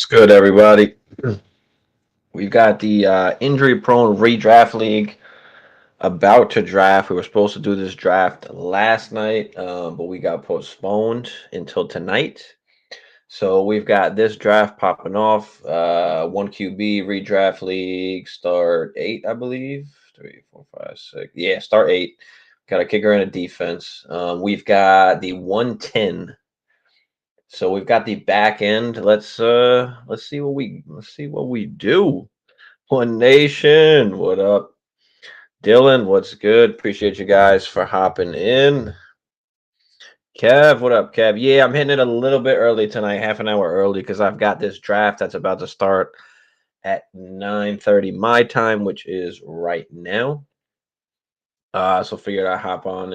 What's good, everybody? We've got the injury-prone redraft league about to draft. We were supposed to do this draft last night, but we got postponed until tonight. So we've got this draft popping off. 1QB redraft league, start 8, I believe. 3, 4, 5, 6. Yeah, start 8. Got a kicker and a defense. We've got the 110. So we've got the back end. Let's see what we do. One Nation, what up? Dylan, what's good? Appreciate you guys for hopping in. Kev, what up, Kev? Yeah, I'm hitting it a little bit early tonight, half an hour early, because I've got this draft that's about to start at 9:30 my time, which is right now. So figured I'd hop on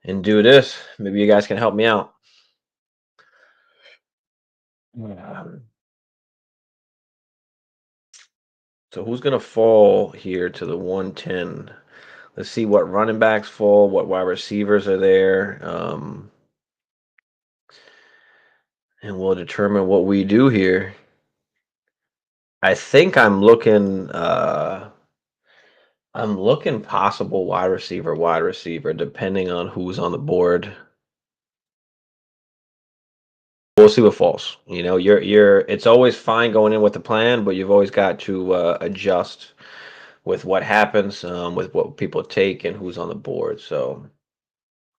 and do this. Maybe you guys can help me out. So who's gonna fall here to the 110? Let's see what running backs fall, what wide receivers are there, and we'll determine what we do here. I think I'm looking possible wide receiver, depending on who's on the board. We'll see what falls. You know, it's always fine going in with the plan, but you've always got to adjust with what happens, with what people take and who's on the board. So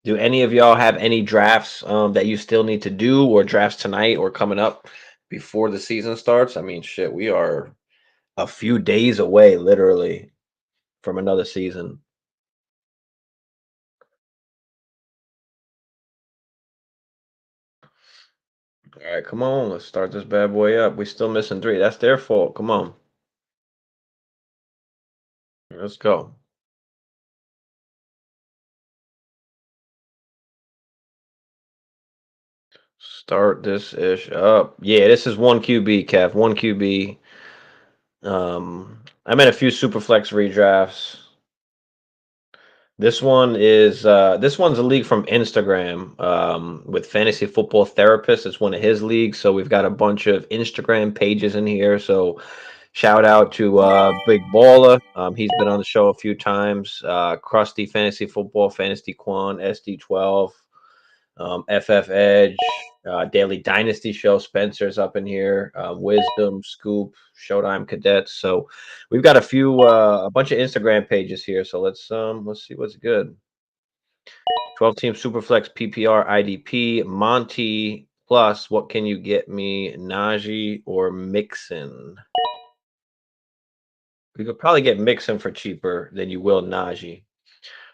do any of y'all have any drafts that you still need to do, or drafts tonight or coming up before the season starts? I mean, shit, we are a few days away, literally, from another season. All right, come on, let's start this bad boy up. We still missing 3. That's their fault. Come on, let's go. Start this ish up. Yeah, this is 1 QB, Kev. 1 QB. I'm in a few Superflex redrafts. This one's a league from Instagram, with Fantasy Football Therapist. It's one of his leagues, so we've got a bunch of Instagram pages in here. So shout out to Big Baller. He's been on the show a few times. Krusty Fantasy Football, Fantasy Quan, SD12, FF Edge, Daily Dynasty Show. Spencer's up in here. Wisdom, Scoop, Showtime Cadets. So we've got a bunch of Instagram pages here. So let's see what's good. 12-team Superflex PPR IDP Monty plus. What can you get me? Najee or Mixon? We could probably get Mixon for cheaper than you will Najee.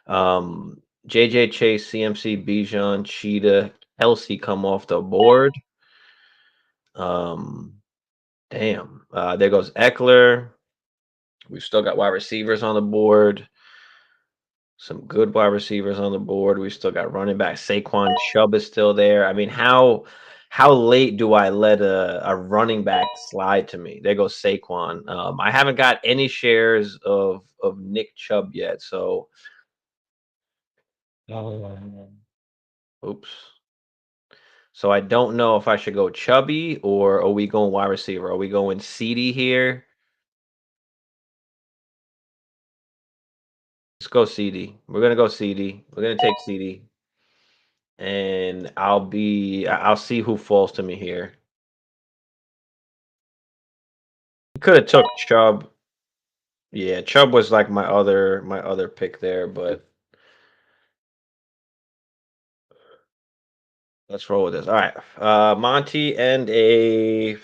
JJ Chase, CMC, Bijan, Cheetah, Kelsey come off the board. Damn. There goes Eckler. We've still got wide receivers on the board. Some good wide receivers on the board. We've still got running back. Saquon Chubb is still there. I mean, how late do I let a running back slide to me? There goes Saquon. I haven't got any shares of Nick Chubb yet, so oops. So I don't know if I should go Chubby or are we going wide receiver? Are we going CD here? Let's go CD. We're gonna go CD. We're gonna take CD, and I'll see who falls to me here. Could have took Chubb. Yeah, Chubb was like my other pick there, but let's roll with this. All right, Monty and a.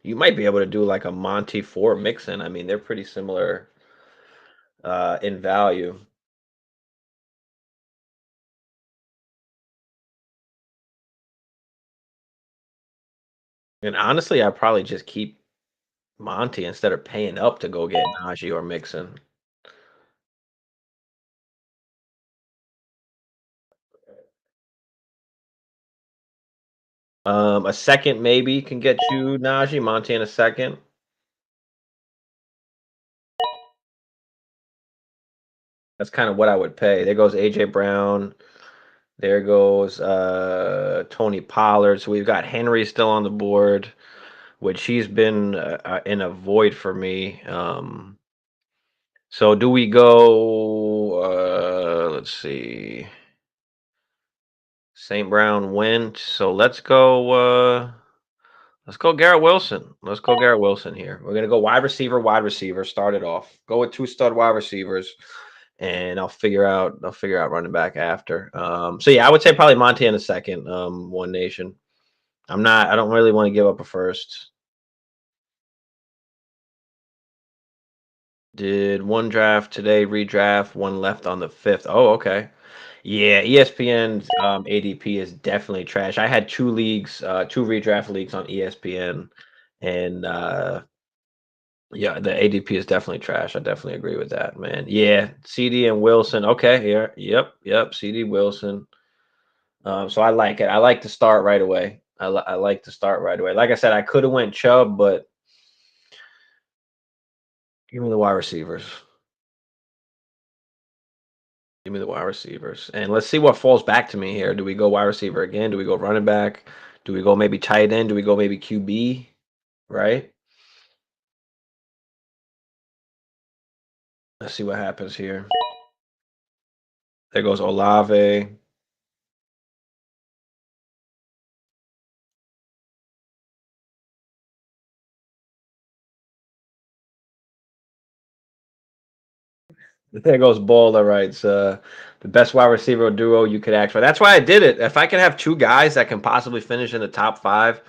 You might be able to do like a Monty for Mixon. I mean, they're pretty similar in value. And honestly, I probably just keep Monty instead of paying up to go get Najee or Mixon. A second maybe can get you Najee. Monty in a second. That's kind of what I would pay. There goes AJ Brown. There goes Tony Pollard. So we've got Henry still on the board, which he's been in a void for me. So do we go? Let's see. St. Brown went. So let's go. Let's go Garrett Wilson. Let's go Garrett Wilson here. We're gonna go wide receiver, wide receiver. Start it off. Go with two stud wide receivers, and I'll figure out running back after. So yeah, I would say probably Monty in a second. One Nation. I don't really want to give up a first. Did one draft today, redraft, one left on the 5th. Oh, okay. Yeah, ESPN's ADP is definitely trash. I had two leagues, two redraft leagues on ESPN, and yeah, the ADP is definitely trash. I definitely agree with that, man. Yeah, CD and Wilson. Okay, here. Yep. CD Wilson. So I like it. I like to start right away. I like to start right away. Like I said, I could have went Chubb, but give me the wide receivers. Give me the wide receivers. And let's see what falls back to me here. Do we go wide receiver again? Do we go running back? Do we go maybe tight end? Do we go maybe QB? Right? Let's see what happens here. There goes Olave. There goes Bowler, right? The best wide receiver duo you could ask for. That's why I did it. If I can have two guys that can possibly finish in the top five,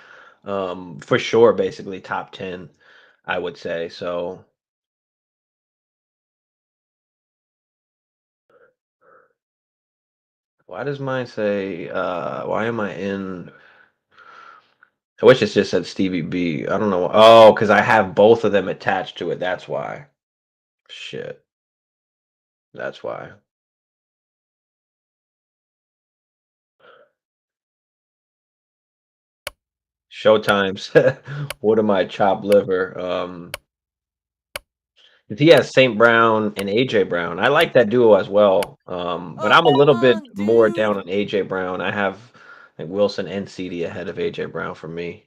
for sure, basically top 10, I would say. So why does mine say why am I in I wish it just said Stevie B. I don't know. Oh, because I have both of them attached to it. That's why. Shit. That's why. Showtimes. What am I? Chopped liver. He has St. Brown and AJ Brown. I like that duo as well. But I'm a little bit more down on AJ Brown. I have like Wilson and CD ahead of AJ Brown for me.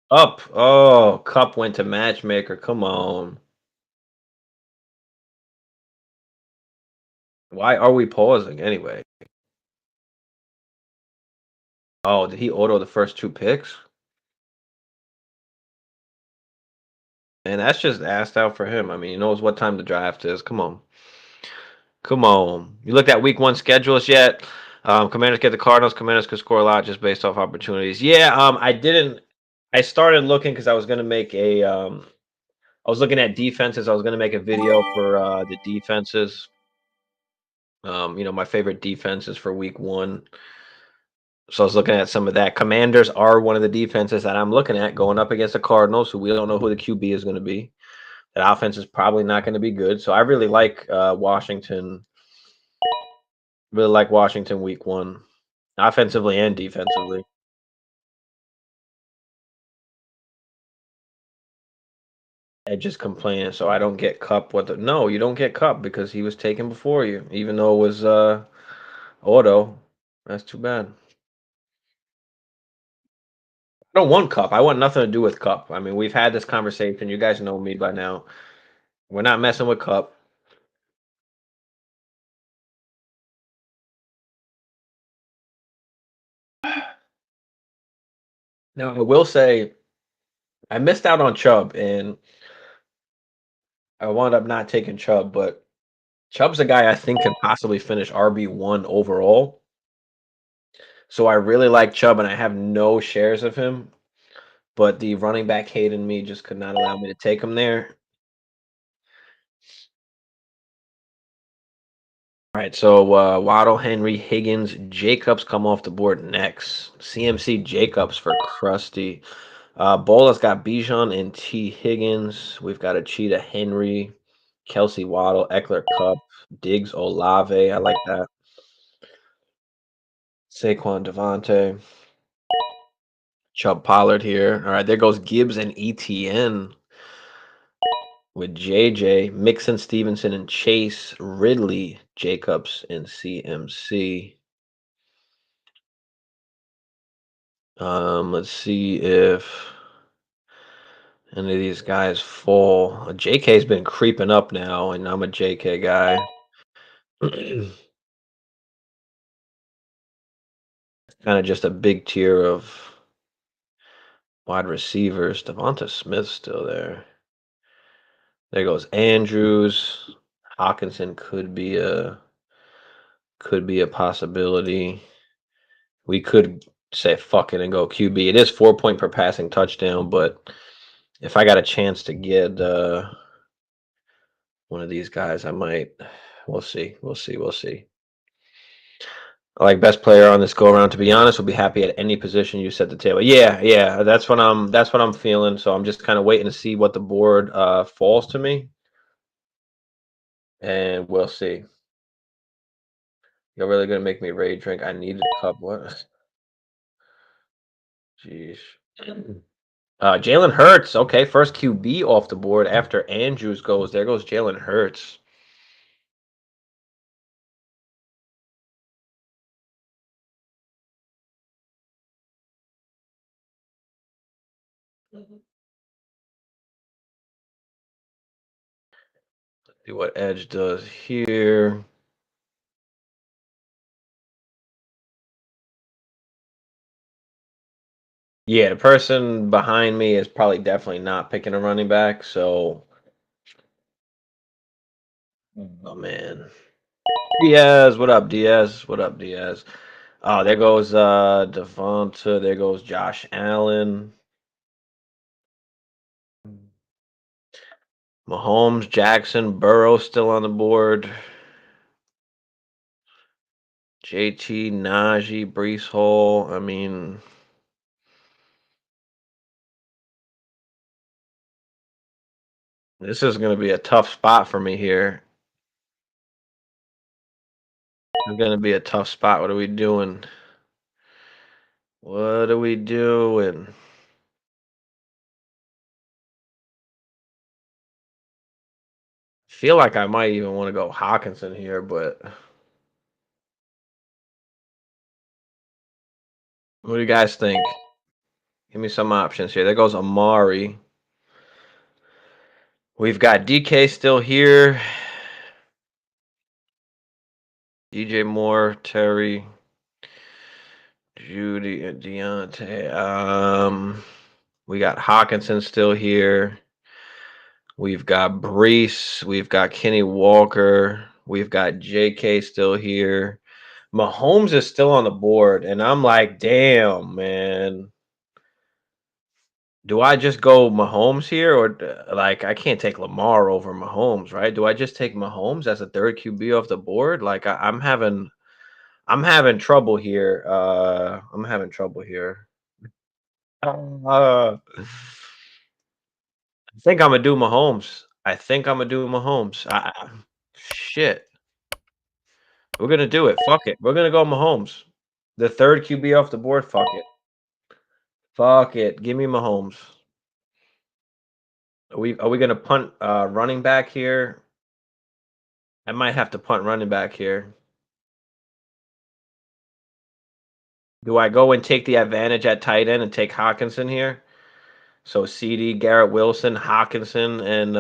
Up. Oh, Cup went to matchmaker. Come on. Why are we pausing anyway? Oh, did he auto the first two picks? And that's just asked out for him. I mean, he knows what time the draft is. Come on. Come on. You looked at week one schedules yet? Commanders get the Cardinals. Commanders could score a lot just based off opportunities. Yeah, I didn't. I started looking because I was going to make a. I was looking at defenses. I was going to make a video for the defenses. My favorite defenses for week one. So I was looking at some of that. Commanders are one of the defenses that I'm looking at going up against the Cardinals, who we don't know who the QB is going to be. That offense is probably not going to be good. So I really like Washington. Really like Washington week one, offensively and defensively. I just complaining, so I don't get Cup. No, you don't get Cup because he was taken before you, even though it was auto. That's too bad. I don't want Cup. I want nothing to do with Cup. I mean, we've had this conversation. You guys know me by now. We're not messing with Cup. Now, I will say I missed out on Chubb, and I wound up not taking Chubb, but Chubb's a guy I think can possibly finish RB1 overall. So I really like Chubb, and I have no shares of him. But the running back hate in me just could not allow me to take him there. All right, so Waddle, Henry, Higgins, Jacobs come off the board next. CMC Jacobs for Krusty. Bola's got Bijan and T. Higgins. We've got a Cheetah Henry, Kelsey Waddle, Eckler Cup, Diggs Olave. I like that. Saquon Devontae, Chubb Pollard here. All right, there goes Gibbs and ETN. with JJ, Mixon, Stevenson, and Chase, Ridley, Jacobs, and CMC. Let's see if any of these guys fall. JK's been creeping up now, and I'm a JK guy. Kind of just a big tier of wide receivers. Devonta Smith's still there. There goes Andrews. Hawkinson could be a possibility. We could say fuck it and go QB. It is 4 point per passing touchdown, but if I got a chance to get one of these guys, I might. We'll see. We'll see. We'll see. I like best player on this go around. To be honest, will be happy at any position you set the table. Yeah, yeah, that's what I'm feeling. So I'm just kind of waiting to see what the board falls to me, and we'll see. You're really gonna make me rage drink. I needed a cup. What? Jeez. Jalen Hurts. Okay, first QB off the board after Andrews goes. There goes Jalen Hurts. See what Edge does here. Yeah, the person behind me is probably definitely not picking a running back. So, oh man, Diaz, what up, Diaz? What up, Diaz? Oh, there goes Devonta. There goes Josh Allen. Mahomes, Jackson, Burrow still on the board. JT, Najee, Brees Hall. I mean, this is going to be a tough spot for me here. It's going to be a tough spot. What are we doing? What are we doing? Feel like I might even want to go Hawkinson here, but what do you guys think? Give me some options here. There goes Amari. We've got DK still here. DJ Moore, Terry, Judy, and Deontay. We got Hawkinson still here. We've got Brees. We've got Kenny Walker. We've got JK still here. Mahomes is still on the board, and I'm like, damn, man. Do I just go Mahomes here, or like I can't take Lamar over Mahomes, right? Do I just take Mahomes as a third QB off the board? Like I'm having trouble here. I'm having trouble here. I think I'm gonna do Mahomes. I think I'm gonna do Mahomes. Shit, we're gonna do it. Fuck it. We're gonna go Mahomes. The third QB off the board. Fuck it. Fuck it. Give me Mahomes. Are we gonna punt running back here? I might have to punt running back here. Do I go and take the advantage at tight end and take Hawkinson here? So CD, Garrett Wilson, Hawkinson, and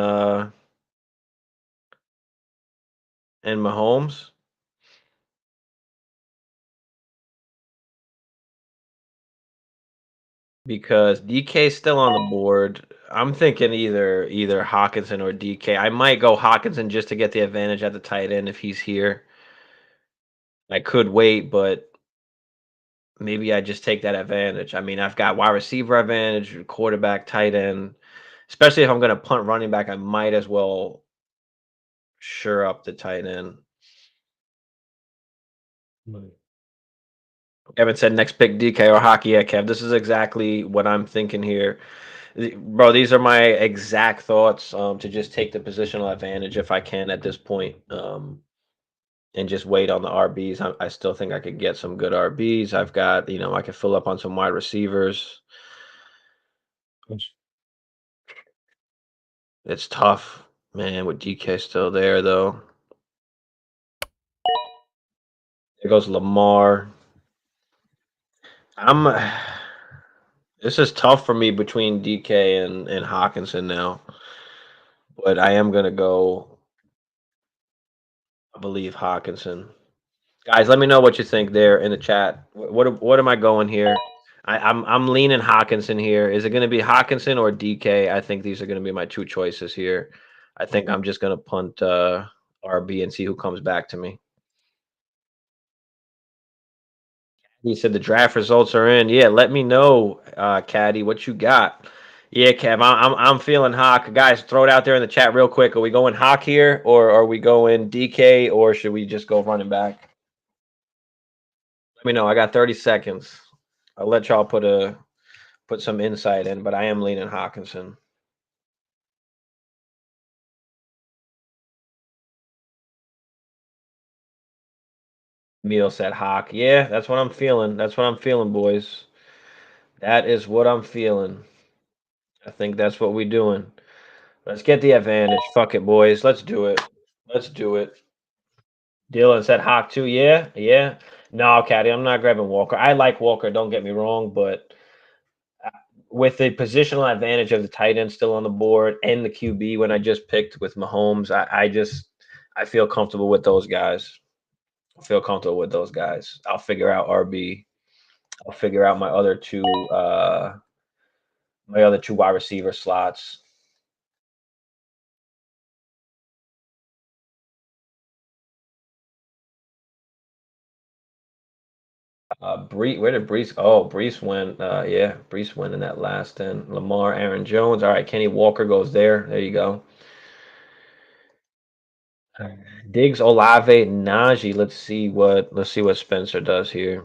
Mahomes. Because DK's still on the board. I'm thinking either Hawkinson or DK. I might go Hawkinson just to get the advantage at the tight end if he's here. I could wait, but maybe I just take that advantage. I mean, I've got wide receiver advantage, quarterback, tight end. Especially if I'm going to punt running back, I might as well sure up the tight end. Kevin said next pick DK or hockey. Yeah, Kev, this is exactly what I'm thinking here. Bro, these are my exact thoughts to just take the positional advantage if I can at this point and just wait on the RBs. I still think I could get some good RBs. I've got, I can fill up on some wide receivers. It's tough. Man, with DK still there though. There goes Lamar. I'm. This is tough for me between DK and Hawkinson now, but I am gonna go. I believe Hawkinson. Guys, let me know what you think there in the chat. What am I going here? I'm leaning Hawkinson here. Is it going to be Hawkinson or DK? I think these are going to be my two choices here. I think I'm just going to punt RB and see who comes back to me. He said the draft results are in. Yeah, let me know, Caddy, what you got. Yeah, Kev, I'm feeling Hawk. Guys, throw it out there in the chat real quick. Are we going Hawk here, or are we going DK, or should we just go running back? Let me know. I got 30 seconds. I'll let y'all put some insight in, but I am leaning Hawkinson. Meal said Hawk. Yeah, that's what I'm feeling. That's what I'm feeling, boys. That is what I'm feeling. I think that's what we're doing. Let's get the advantage. Fuck it, boys. Let's do it. Let's do it. Dylan said Hawk too. Yeah, yeah. No, Caddy, I'm not grabbing Walker. I like Walker, don't get me wrong, but with the positional advantage of the tight end still on the board and the QB when I just picked with Mahomes, I feel comfortable with those guys. I feel comfortable with those guys. I'll figure out RB. I'll figure out my other two wide receiver slots. Where did Brees? Oh, Brees went. Yeah, Brees went in that last 10. Lamar, Aaron Jones. All right, Kenny Walker goes there. There you go. Diggs, Olave, Najee. Let's see what Spencer does here.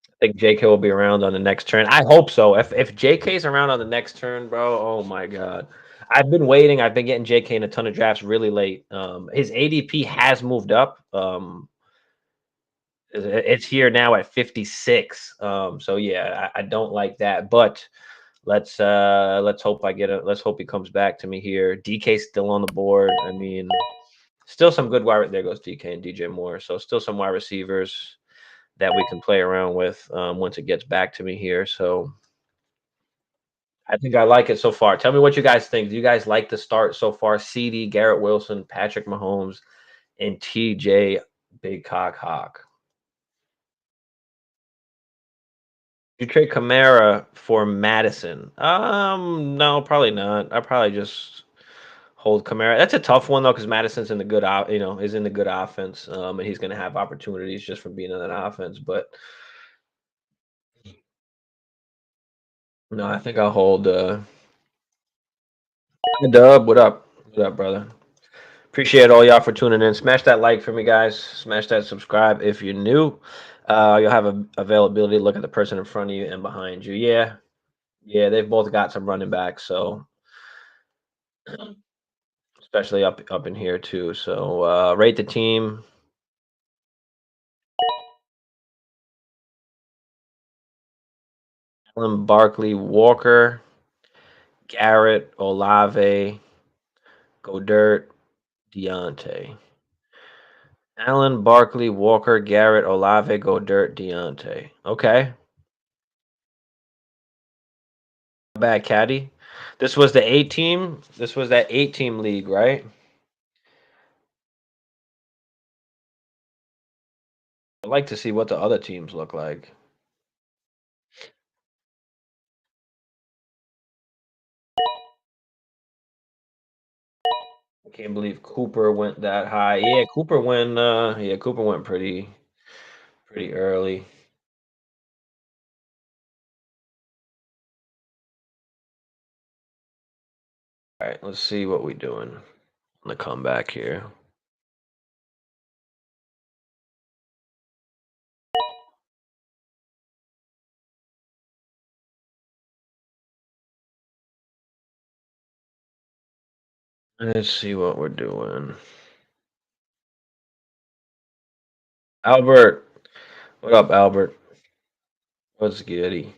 I think JK will be around on the next turn. I hope so. If JK's around on the next turn, bro, oh my god. I've been waiting. I've been getting JK in a ton of drafts really late. His ADP has moved up. It's here now at 56. So yeah, I don't like that. But let's hope let's hope he comes back to me here. DK's still on the board. I mean, still some good wide. There goes DK and DJ Moore. So still some wide receivers that we can play around with once it gets back to me here. So I think I like it so far. Tell me what you guys think. Do you guys like the start so far? CD, Garrett Wilson, Patrick Mahomes, and TJ Big Cock Hawk. You trade Kamara for Madison? No, probably not. I probably just hold Kamara. That's a tough one though, because Madison's in the good, is in the good offense, and he's going to have opportunities just from being in that offense. But no, I think I'll hold. Dub, what up? What up, brother? Appreciate all y'all for tuning in. Smash that like for me, guys. Smash that subscribe if you're new. You'll have availability to look at the person in front of you and behind you. Yeah, yeah, they've both got some running backs, so especially up in here too. So rate the team. Allen, Barkley, Walker, Garrett, Olave, Godert, Deontay. Allen, Barkley, Walker, Garrett, Olave, Godert, Deontay. Okay. Bad caddy. This was the 8 team. This was that 8 team league, right? I'd like to see what the other teams look like. I can't believe Cooper went that high. Yeah, Cooper went pretty early. All right, let's see what we're doing on the comeback here. Let's see what we're doing. Albert, what up, Albert? What's goody?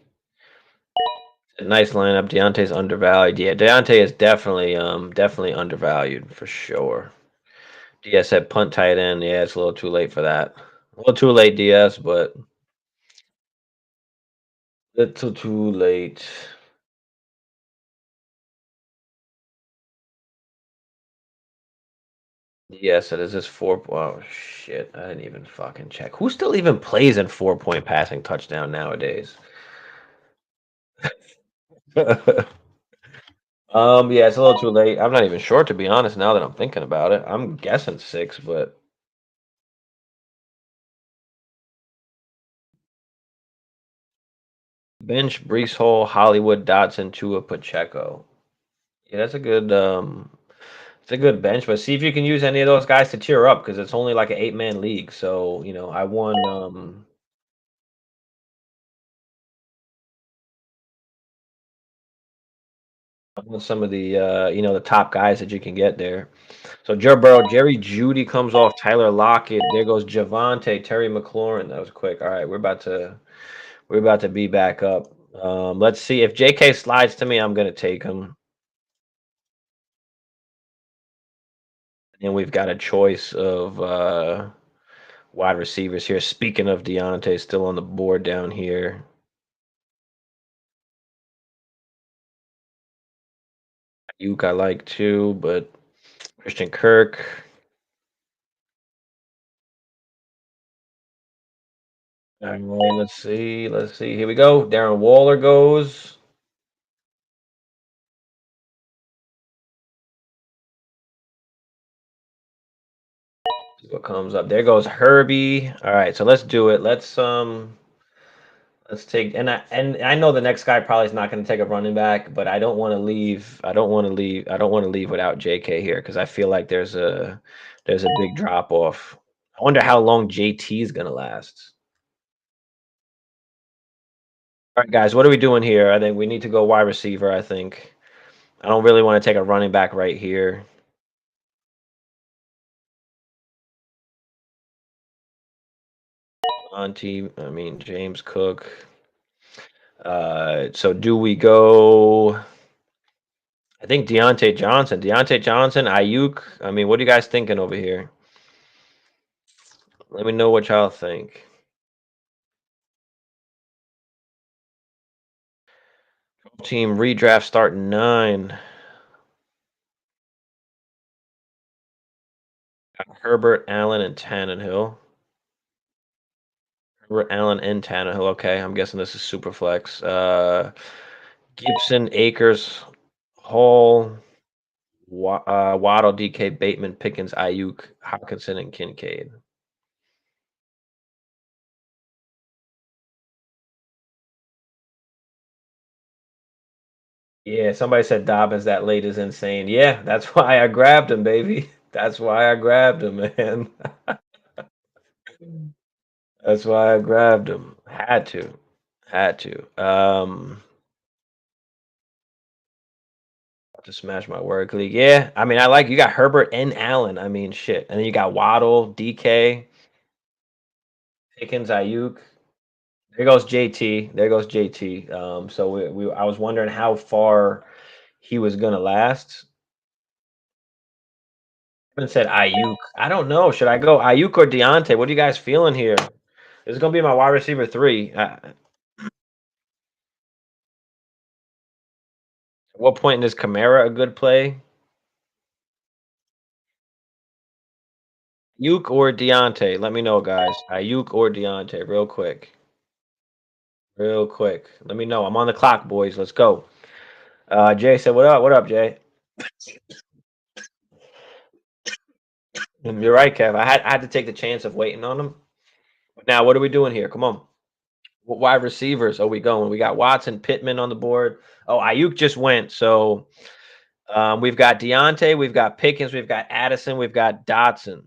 Nice lineup. Deontay's undervalued. Yeah, Deontay is definitely undervalued for sure. DS said punt tight end. Yeah, it's a little too late for that. A little too late, DS, but little too late. DS said, is this four? Oh shit! I didn't even fucking check. Who still even plays in 4-point passing touchdown nowadays? Yeah, it's a little too late. I'm not even sure to be honest. Now that I'm thinking about it, I'm guessing 6, but bench Brees Hall, Hollywood, Dotson, Tua, Pacheco. Yeah, that's a good. It's a good bench, but see if you can use any of those guys to cheer up because it's only like an 8-man league. So I won. I won some of the the top guys that you can get there. So Joe Burrow, Jerry Judy comes off, Tyler Lockett. There goes Javante, Terry McLaurin. That was quick. All right, we're about to be back up. Let's see if JK slides to me. I'm gonna take him, and we've got a choice of wide receivers here. Speaking of Deontay, still on the board down here. Ayuk I like too, but Christian Kirk. All right, let's see. Let's see. Here we go. Darren Waller goes. See what comes up. There goes Herbie. All right, so let's do it. Let's take and I know the next guy probably is not going to take a running back, but I don't want to leave. I don't want to leave. I don't want to leave without JK here because I feel like there's a big drop off. I wonder how long JT is going to last. All right, guys, what are we doing here? I think we need to go wide receiver. I think I don't really want to take a running back right here. I mean James Cook. So do we go? I think Deontay Johnson. Deontay Johnson, Ayuk. I mean, what are you guys thinking over here? Let me know what y'all think. Team redraft start 9. Herbert, Allen, and Tannehill. Herbert, Allen, and Tannehill. Okay, I'm guessing this is super flex. Gibson, Akers, Hall, Waddle, DK, Bateman, Pickens, Ayuk, Hawkinson, and Kincaid. Yeah, somebody said Dobbins that late is insane. Yeah, that's why I grabbed him, baby. That's why I grabbed him, man. That's why I grabbed him. Had to. Had to. To smash my work league. Yeah, I mean, I like you got Herbert and Allen. I mean, shit. And then you got Waddle, DK, Pickens, Ayuk. There goes JT. There goes JT. So I was wondering how far he was gonna last. I haven't said Ayuk. I don't know. Should I go Ayuk or Deontay? What are you guys feeling here? This is gonna be my wide receiver 3. At what point is Kamara a good play? Ayuk or Deontay? Let me know, guys. Ayuk or Deontay, real quick. Real quick. Let me know. I'm on the clock, boys. Let's go. Jay said, "What up? What up, Jay?" And you're right, Kev. I had to take the chance of waiting on him. Now, what are we doing here? Come on. What wide receivers are we going? We got Watson, Pittman on the board. Oh, Ayuk just went. So we've got Deontay, we've got Pickens, we've got Addison, we've got Dotson.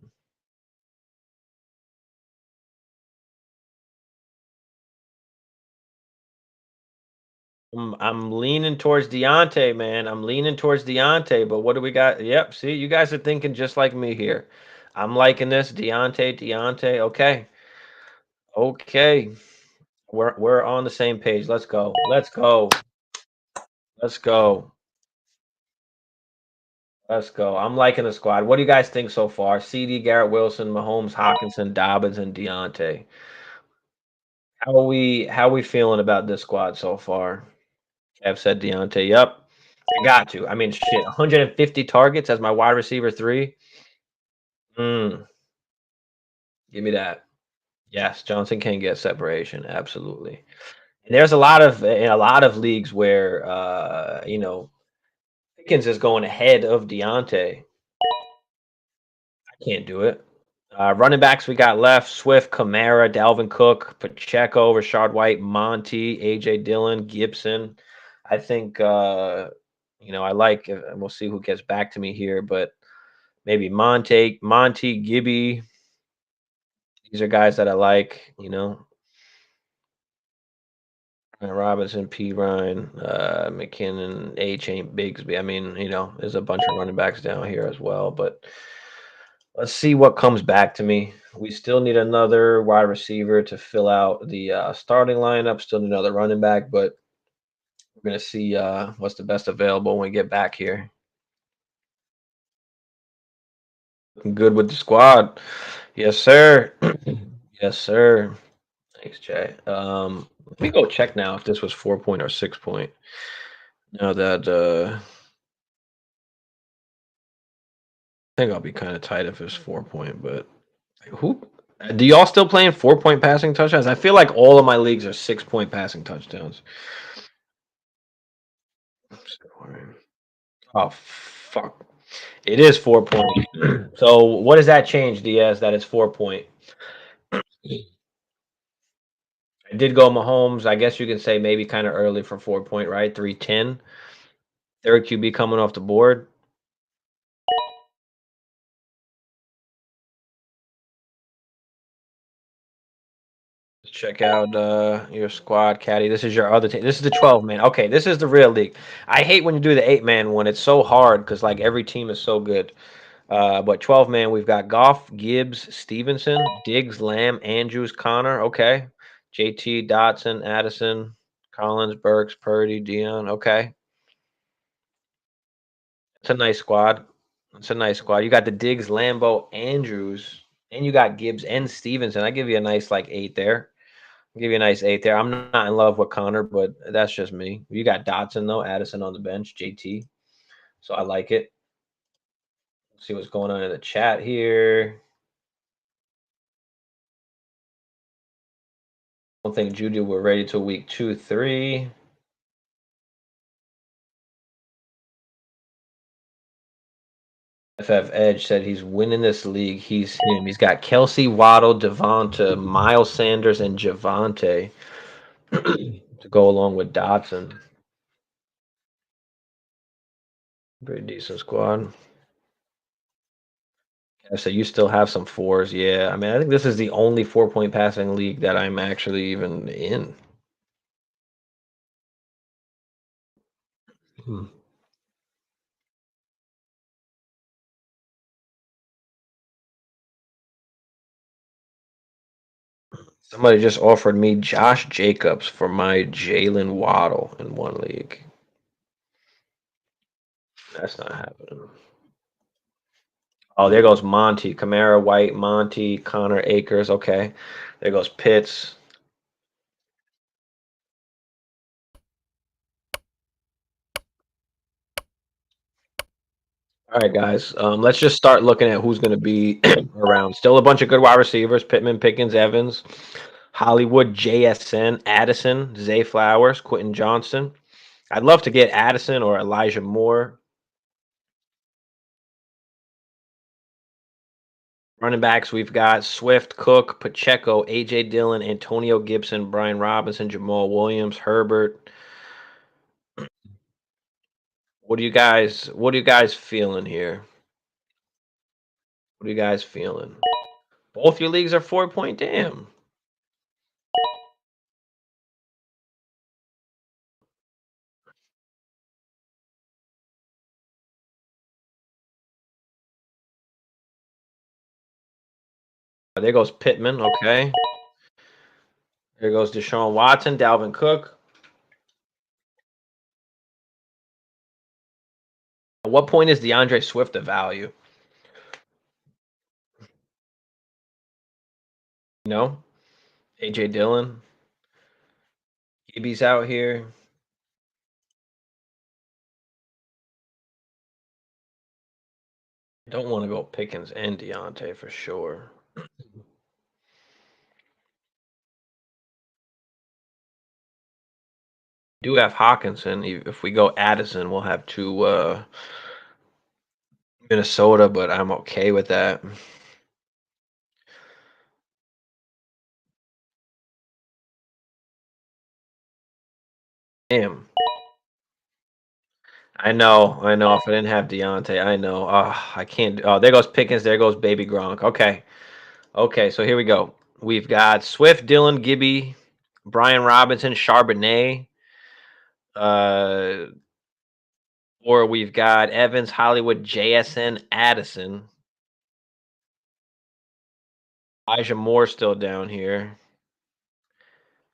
I'm leaning towards Deontay, man. I'm leaning towards Deontay, but what do we got? Yep, see, you guys are thinking just like me here. I'm liking this. Deontay. Okay. Okay. We're on the same page. Let's go. Let's go. Let's go. Let's go. I'm liking the squad. What do you guys think so far? CD, Garrett Wilson, Mahomes, Hawkinson, Dobbins, and Deontay. How are we feeling about this squad so far? Kev said Deontay. Yep. I got to. I mean, shit. 150 targets as my wide receiver three. Mm, give me that. Yes, Johnson can get separation. Absolutely. And there's a lot of in a lot of leagues where Pickens is going ahead of Deontay. I can't do it. Running backs we got left: Swift, Kamara, Dalvin Cook, Pacheco, Rashard White, Monty, AJ Dillon, Gibson. I think I like. And we'll see who gets back to me here, but maybe Monty, Gibby. These are guys that I like. Robinson, P. Ryan, McKinnon, A. Chain, Bigsby. I mean, there's a bunch of running backs down here as well, but let's see what comes back to me. We still need another wide receiver to fill out the starting lineup. Still need another running back, but we're gonna see what's the best available when we get back here. Looking good with the squad. Yes, sir. Yes, sir. Thanks, Jay. Let me go check now if this was 4 point or 6 point. Now that I think I'll be kind of tight if it's 4 point, but who do y'all still playing 4 point passing touchdowns? I feel like all of my leagues are 6 point passing touchdowns. Oh fuck! It is 4 point. So what does that change, Diaz? That it's 4 point. I did go Mahomes. I guess you can say maybe kind of early for 4 point, right? 310. Third QB coming off the board. Check out your squad, Caddy. This is your other team. This is the 12 man. Okay, this is the real league. I hate when you do the 8 man one. It's so hard because like every team is so good. But 12 man, we've got Goff, Gibbs, Stevenson, Diggs, Lamb, Andrews, Connor. Okay, JT, Dotson, Addison, Collins, Burks, Purdy, Dion. Okay, it's a nice squad. It's a nice squad. You got the Diggs, Lambo, Andrews, and you got Gibbs and Stevenson. I give you a nice like 8 there. I'll give you a nice 8 there. I'm not in love with Connor, but that's just me. You got Dotson though, Addison on the bench, JT. So I like it. Let's see what's going on in the chat here. I don't think Judy we're ready till week 2, 3. FF Edge said he's winning this league. He's him. He's got Kelsey, Waddle, Devonta, Miles Sanders, and Javante to go along with Dotson. Pretty decent squad. So you still have some fours, yeah. I mean, I think this is the only 4 point passing league that I'm actually even in. Hmm. Somebody just offered me Josh Jacobs for my Jalen Waddle in one league. That's not happening. Oh, there goes Monty, Kamara, White, Monty, Connor Akers. Okay, there goes Pitts. All right, guys. Let's just start looking at who's going to be around. Still a bunch of good wide receivers: Pittman, Pickens, Evans, Hollywood, JSN, Addison, Zay Flowers, Quentin Johnston. I'd love to get Addison or Elijah Moore. Running backs, we've got Swift, Cook, Pacheco, AJ Dillon, Antonio Gibson, Brian Robinson, Jamal Williams, Herbert. What are you guys feeling here? What are you guys feeling? Both your leagues are 4 point. Damn. There goes Pittman. Okay. There goes Deshaun Watson, Dalvin Cook. At what point is DeAndre Swift a value? You know, AJ Dillon, Gibby's out here. Don't want to go Pickens and Deontay for sure. Do have Hawkinson. If we go Addison, we'll have two Minnesota, but I'm okay with that. Damn. I know. If I didn't have Deontay, I know. I can't. Oh, there goes Pickens. There goes Baby Gronk. Okay. So here we go. We've got Swift, Dillon, Gibby, Brian Robinson, Charbonnet. Or we've got Evans, Hollywood, JSN, Addison. Elijah Moore still down here.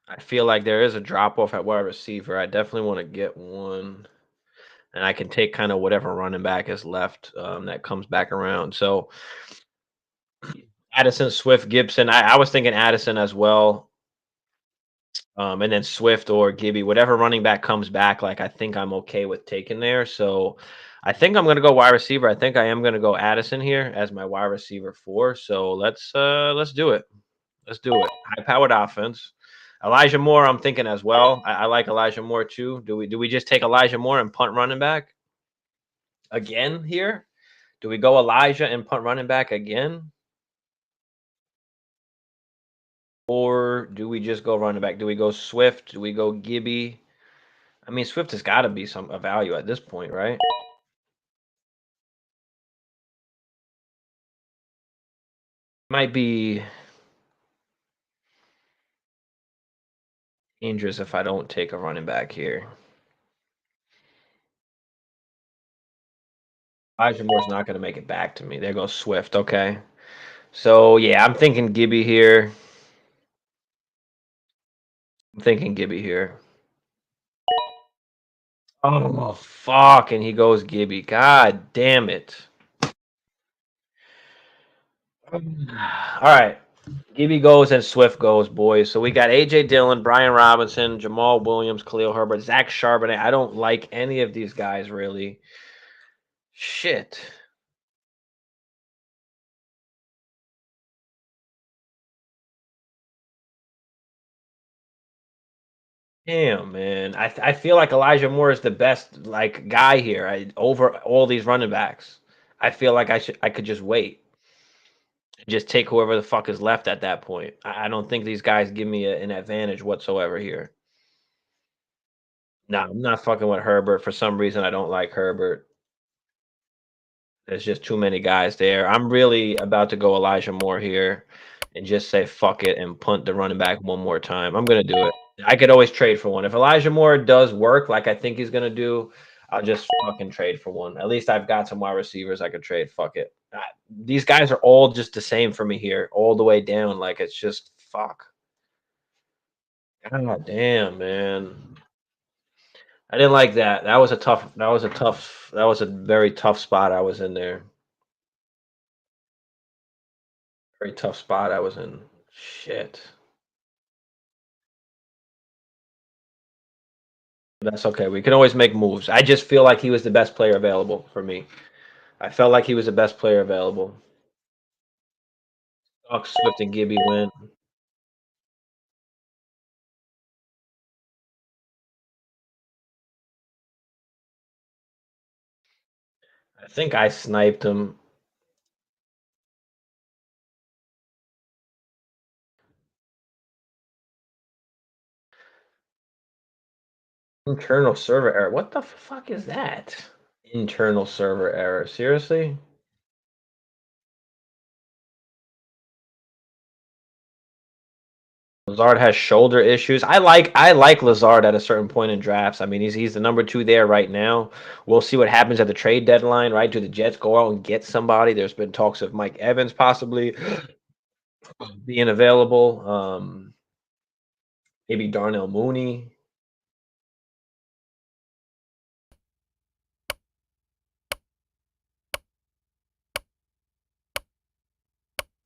I feel like there is a drop off at wide receiver. I definitely want to get one. And I can take kind of whatever running back is left that comes back around. So Addison, Swift, Gibson. I was thinking Addison as well. And then Swift or Gibby, whatever running back comes back, like I think I'm okay with taking there. So I think I'm gonna go wide receiver. I think I am gonna go Addison here as my wide receiver 4. So let's do it. Let's do it. High powered offense. Elijah Moore, I'm thinking as well. I like Elijah Moore too. Do we just take Elijah Moore and punt running back again here? Do we go Elijah and punt running back again? Or do we just go running back? Do we go Swift? Do we go Gibby? I mean, Swift has got to be a value at this point, right? Might be dangerous if I don't take a running back here. Elijah Moore's not going to make it back to me. There goes Swift. Okay. So, yeah, I'm thinking Gibby here. Oh, fuck. And he goes Gibby. God damn it. All right. Gibby goes and Swift goes, boys. So we got AJ Dillon, Brian Robinson, Jamal Williams, Khalil Herbert, Zach Charbonnet. I don't like any of these guys really. Shit. Damn, man. I feel like Elijah Moore is the best like guy here over all these running backs. I feel like I could just wait. Just take whoever the fuck is left at that point. I don't think these guys give me an advantage whatsoever here. No, I'm not fucking with Herbert. For some reason, I don't like Herbert. There's just too many guys there. I'm really about to go Elijah Moore here and just say fuck it and punt the running back one more time. I'm gonna do it. I could always trade for one. If Elijah Moore does work like I think he's gonna do, I'll just fucking trade for one. At least I've got some wide receivers I could trade. Fuck it. These guys are all just the same for me here, all the way down. Like it's just fuck. God damn, man. I didn't like that. That was a tough. That was a very tough spot I was in there. Very tough spot I was in. Shit. That's okay. We can always make moves. I just feel like he was the best player available for me. I felt like he was the best player available. Ox, Swift, and Gibby went. I think I sniped him. Internal server error. What the fuck is that? Internal server error. Seriously? Lazard has shoulder issues. I like Lazard at a certain point in drafts. I mean, he's the number 2 there right now. We'll see what happens at the trade deadline, right? Do the Jets go out and get somebody? There's been talks of Mike Evans possibly being available. Maybe Darnell Mooney.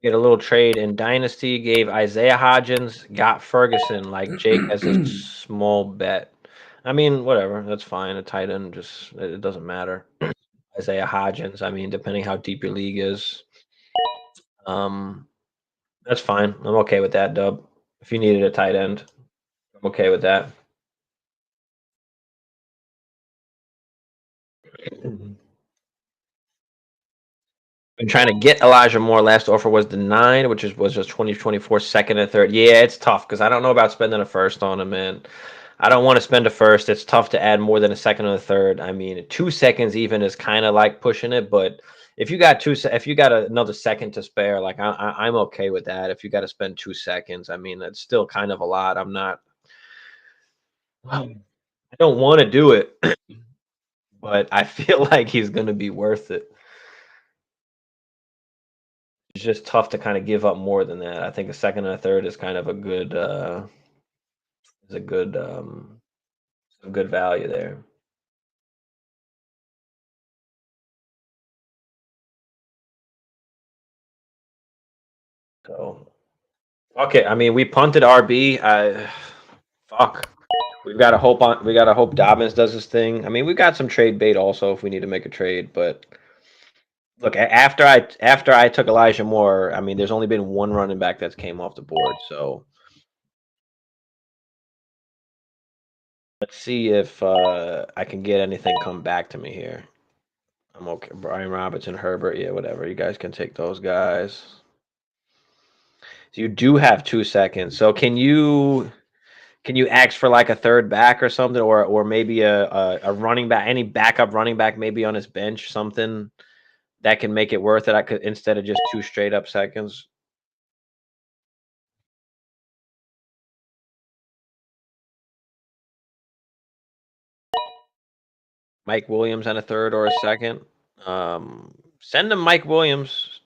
Get a little trade in Dynasty, gave Isaiah Hodgins, got Ferguson, like Jake as a small bet. I mean, whatever, that's fine. A tight end, just it doesn't matter. Isaiah Hodgins, I mean, depending how deep your league is. That's fine. I'm okay with that, Dub. If you needed a tight end, I'm okay with that. Been trying to get Elijah Moore. Last offer was the 9, which was just 2024 second and third. Yeah, it's tough because I don't know about spending a first on him, man. I don't want to spend a first. It's tough to add more than a second and a third. I mean, 2 seconds even is kind of like pushing it, but if you got if you got another second to spare, like I'm okay with that. If you got to spend 2 seconds, I mean, that's still kind of a lot. I'm not. I don't want to do it, but I feel like he's going to be worth it. It's just tough to kind of give up more than that. I think a second and a third is kind of a good is a good value there. So okay, I mean we punted RB. Fuck. We gotta hope Dobbins does his thing. I mean we got some trade bait also if we need to make a trade, but look, after I took Elijah Moore, I mean there's only been one running back that's came off the board, so let's see if I can get anything come back to me here. I'm okay. Brian Robertson, Herbert, yeah, whatever. You guys can take those guys. So you do have 2 seconds. So can you ask for like a third back or something, or maybe a running back, any backup running back, maybe on his bench, something that can make it worth it? I could instead of just 2 straight up seconds. Mike Williams and a third or a second. Send him Mike Williams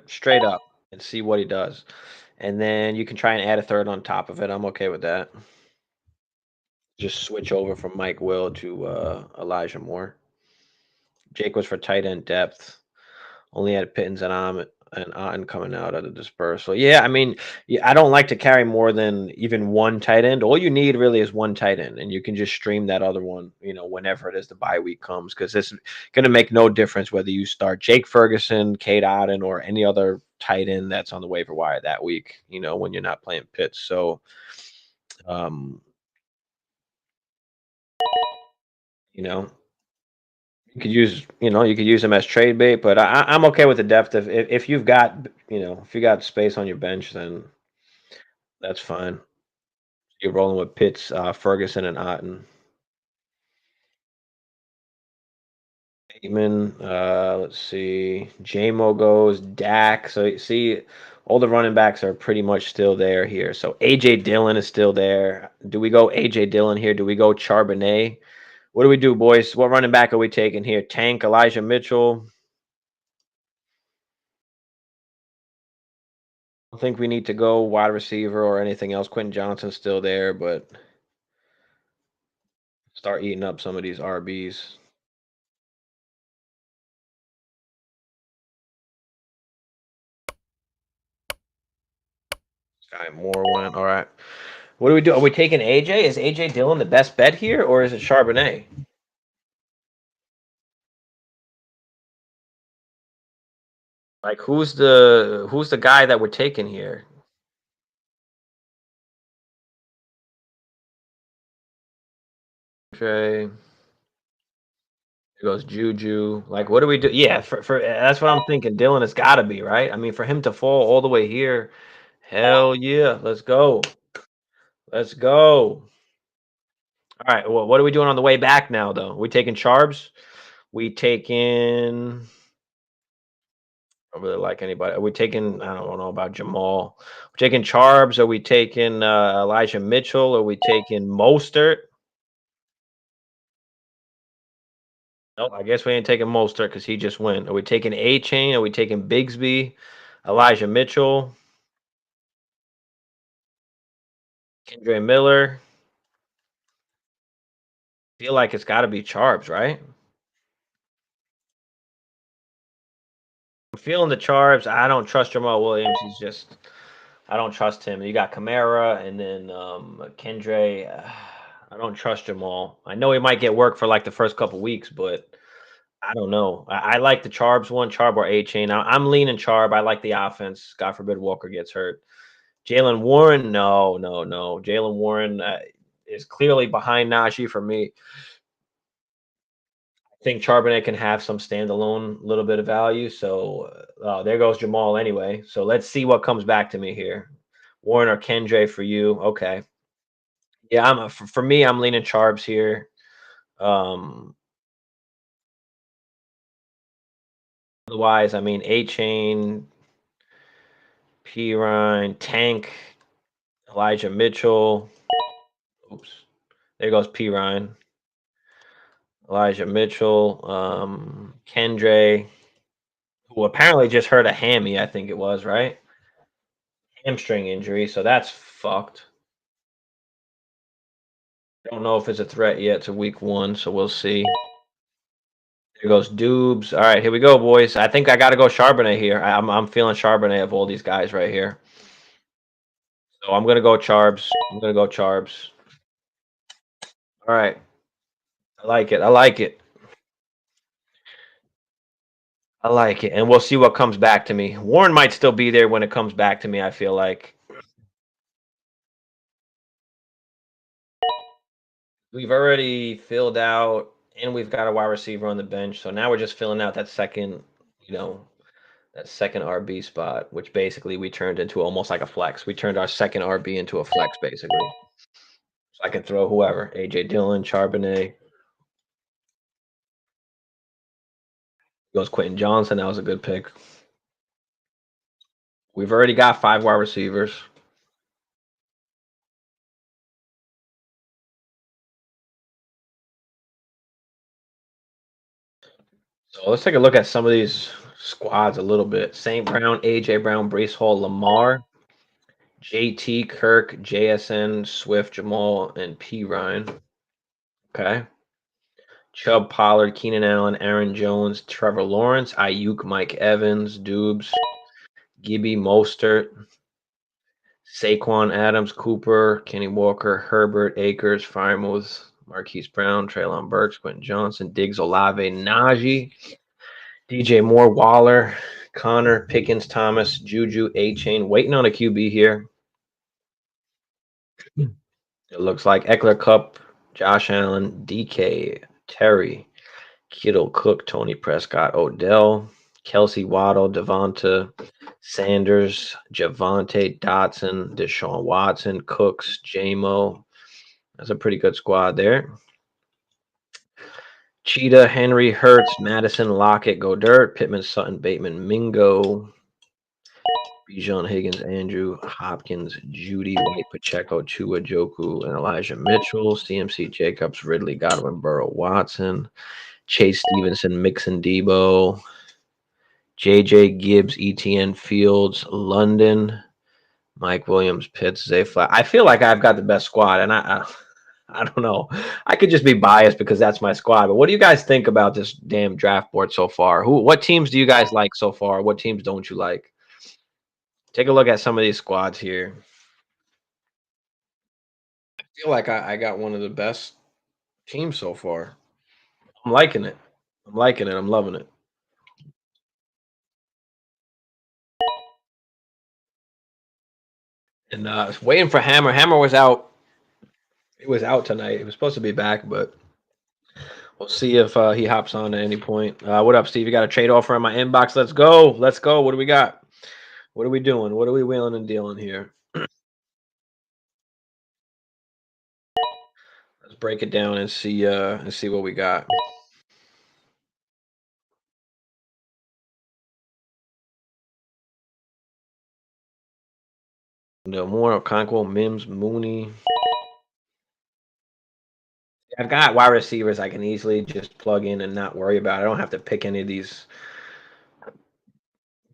straight up and see what he does. And then you can try and add a third on top of it. I'm okay with that. Just switch over from Mike Will to Elijah Moore. Jake was for tight end depth. Only had Pittens and Otten coming out of the dispersal. Yeah, I mean, yeah, I don't like to carry more than even one tight end. All you need really is one tight end, and you can just stream that other one, whenever it is the bye week comes, because it's going to make no difference whether you start Jake Ferguson, Kate Otten, or any other tight end that's on the waiver wire that week, when you're not playing Pitts. So, um, you know, you could use them as trade bait, but I'm okay with the depth. If you've got, if you got space on your bench, then that's fine. You're rolling with Pitts, Ferguson, and Otten. Bateman, let's see. JMO goes, Dak. So you see, all the running backs are pretty much still there here. So AJ Dillon is still there. Do we go AJ Dillon here? Do we go Charbonnet? What do we do, boys? What running back are we taking here? Tank, Elijah Mitchell. I don't think we need to go wide receiver or anything else. Quentin Johnson's still there, but start eating up some of these RBs. Sky Moore went. All right. What do we do? Are we taking AJ? Is AJ Dillon the best bet here, or is it Charbonnet? Like who's the guy that we're taking here? Trey. There goes Juju. Like, what do we do? Yeah, for that's what I'm thinking. Dillon has got to be right. I mean, for him to fall all the way here, hell yeah, let's go, let's go. All right, well, what are we doing on the way back now, though? We taking Charbs? We taking? I don't really like anybody. Are we taking? I don't know about Jamal. We're taking Charbs. Are we taking Elijah Mitchell? Are we taking Mostert? Nope, I guess we ain't taking Mostert because he just went. Are we taking A Chain? Are we taking Bigsby? Elijah Mitchell? Kendre Miller? Feel like it's got to be Charbs, right? feeling the Charbs. I don't trust Jamal Williams. He's just I don't trust him. You got Kamara and then Kendre. I don't trust Jamal. I know he might get work for like the first couple weeks, but I don't know. I like the Charbs one, Charb or A Chain. I'm leaning Charb. I like the offense. God forbid Walker gets hurt. Jalen Warren, no, no, no. Jalen Warren is clearly behind Najee for me. I think Charbonnet can have some standalone little bit of value. So there goes Jamal anyway. So let's see what comes back to me here. Warren or Kendre for you. Okay. Yeah, for me, I'm leaning Charbs here. Otherwise, I mean, A Chain, P Ryan, Tank, Elijah Mitchell. Oops. There goes P Ryan. Elijah Mitchell, Kendre, who apparently just hurt a hammy, I think it was, right? Hamstring injury, so that's fucked. Don't know if it's a threat yet to week 1, so we'll see. There goes Dubes. All right, here we go, boys. I think I got to go Charbonnet here. I'm feeling Charbonnet of all these guys right here. So I'm gonna go Charbs. I'm gonna go Charbs. All right, I like it. I like it. I like it, and we'll see what comes back to me. Warren might still be there when it comes back to me. I feel like we've already filled out, and we've got a wide receiver on the bench. So now we're just filling out that second, you know, that second RB spot, which basically we turned into almost like a flex. We turned our second RB into a flex, basically. So I can throw whoever, AJ Dillon, Charbonnet. Goes Quentin Johnson. That was a good pick. We've already got 5 wide receivers. So let's take a look at some of these squads a little bit. St. Brown, AJ Brown, Brees Hall, Lamar, JT, Kirk, JSN, Swift, Jamal, and P. Ryan. Okay. Chubb, Pollard, Keenan Allen, Aaron Jones, Trevor Lawrence, Ayuk, Mike Evans, Dubes, Gibby, Mostert, Saquon, Adams, Cooper, Kenny Walker, Herbert, Akers, Firemouth, Marquise Brown, Traylon Burks, Quentin Johnson, Diggs, Olave, Najee, DJ Moore, Waller, Connor, Pickens, Thomas, Juju, A-Chain. Waiting on a QB here. It looks like Eckler, Cup, Josh Allen, DK, Terry, Kittle, Cook, Tony Prescott, Odell, Kelsey, Waddle, Devonta, Sanders, Javante, Dotson, Deshaun Watson, Cooks, J-Mo. That's a pretty good squad there. Cheetah, Henry, Hertz, Madison, Lockett, Godert, Pittman, Sutton, Bateman, Mingo, Bijan, Higgins, Andrew, Hopkins, Judy, White, Pacheco, Chua, Joku, and Elijah Mitchell, CMC, Jacobs, Ridley, Godwin, Burrow, Watson, Chase Stevenson, Mixon, Debo, JJ, Gibbs, ETN, Fields, London, Mike Williams, Pitts, Zay Flat. I feel like I've got the best squad, and I don't know. I could just be biased because that's my squad. But what do you guys think about this damn draft board so far? What teams do you guys like so far? What teams don't you like? Take a look at some of these squads here. I feel like I got one of the best teams so far. I'm liking it. I'm liking it. I'm loving it. And waiting for Hammer. Hammer was out. He was out tonight. He was supposed to be back, but we'll see if he hops on at any point. What up, Steve? You got a trade offer in my inbox. Let's go. Let's go. What do we got? What are we doing? What are we wheeling and dealing here? Let's break it down and see what we got. No more Okonkwo, Mims, Mooney. I've got wide receivers I can easily just plug in and not worry about. I don't have to pick any of these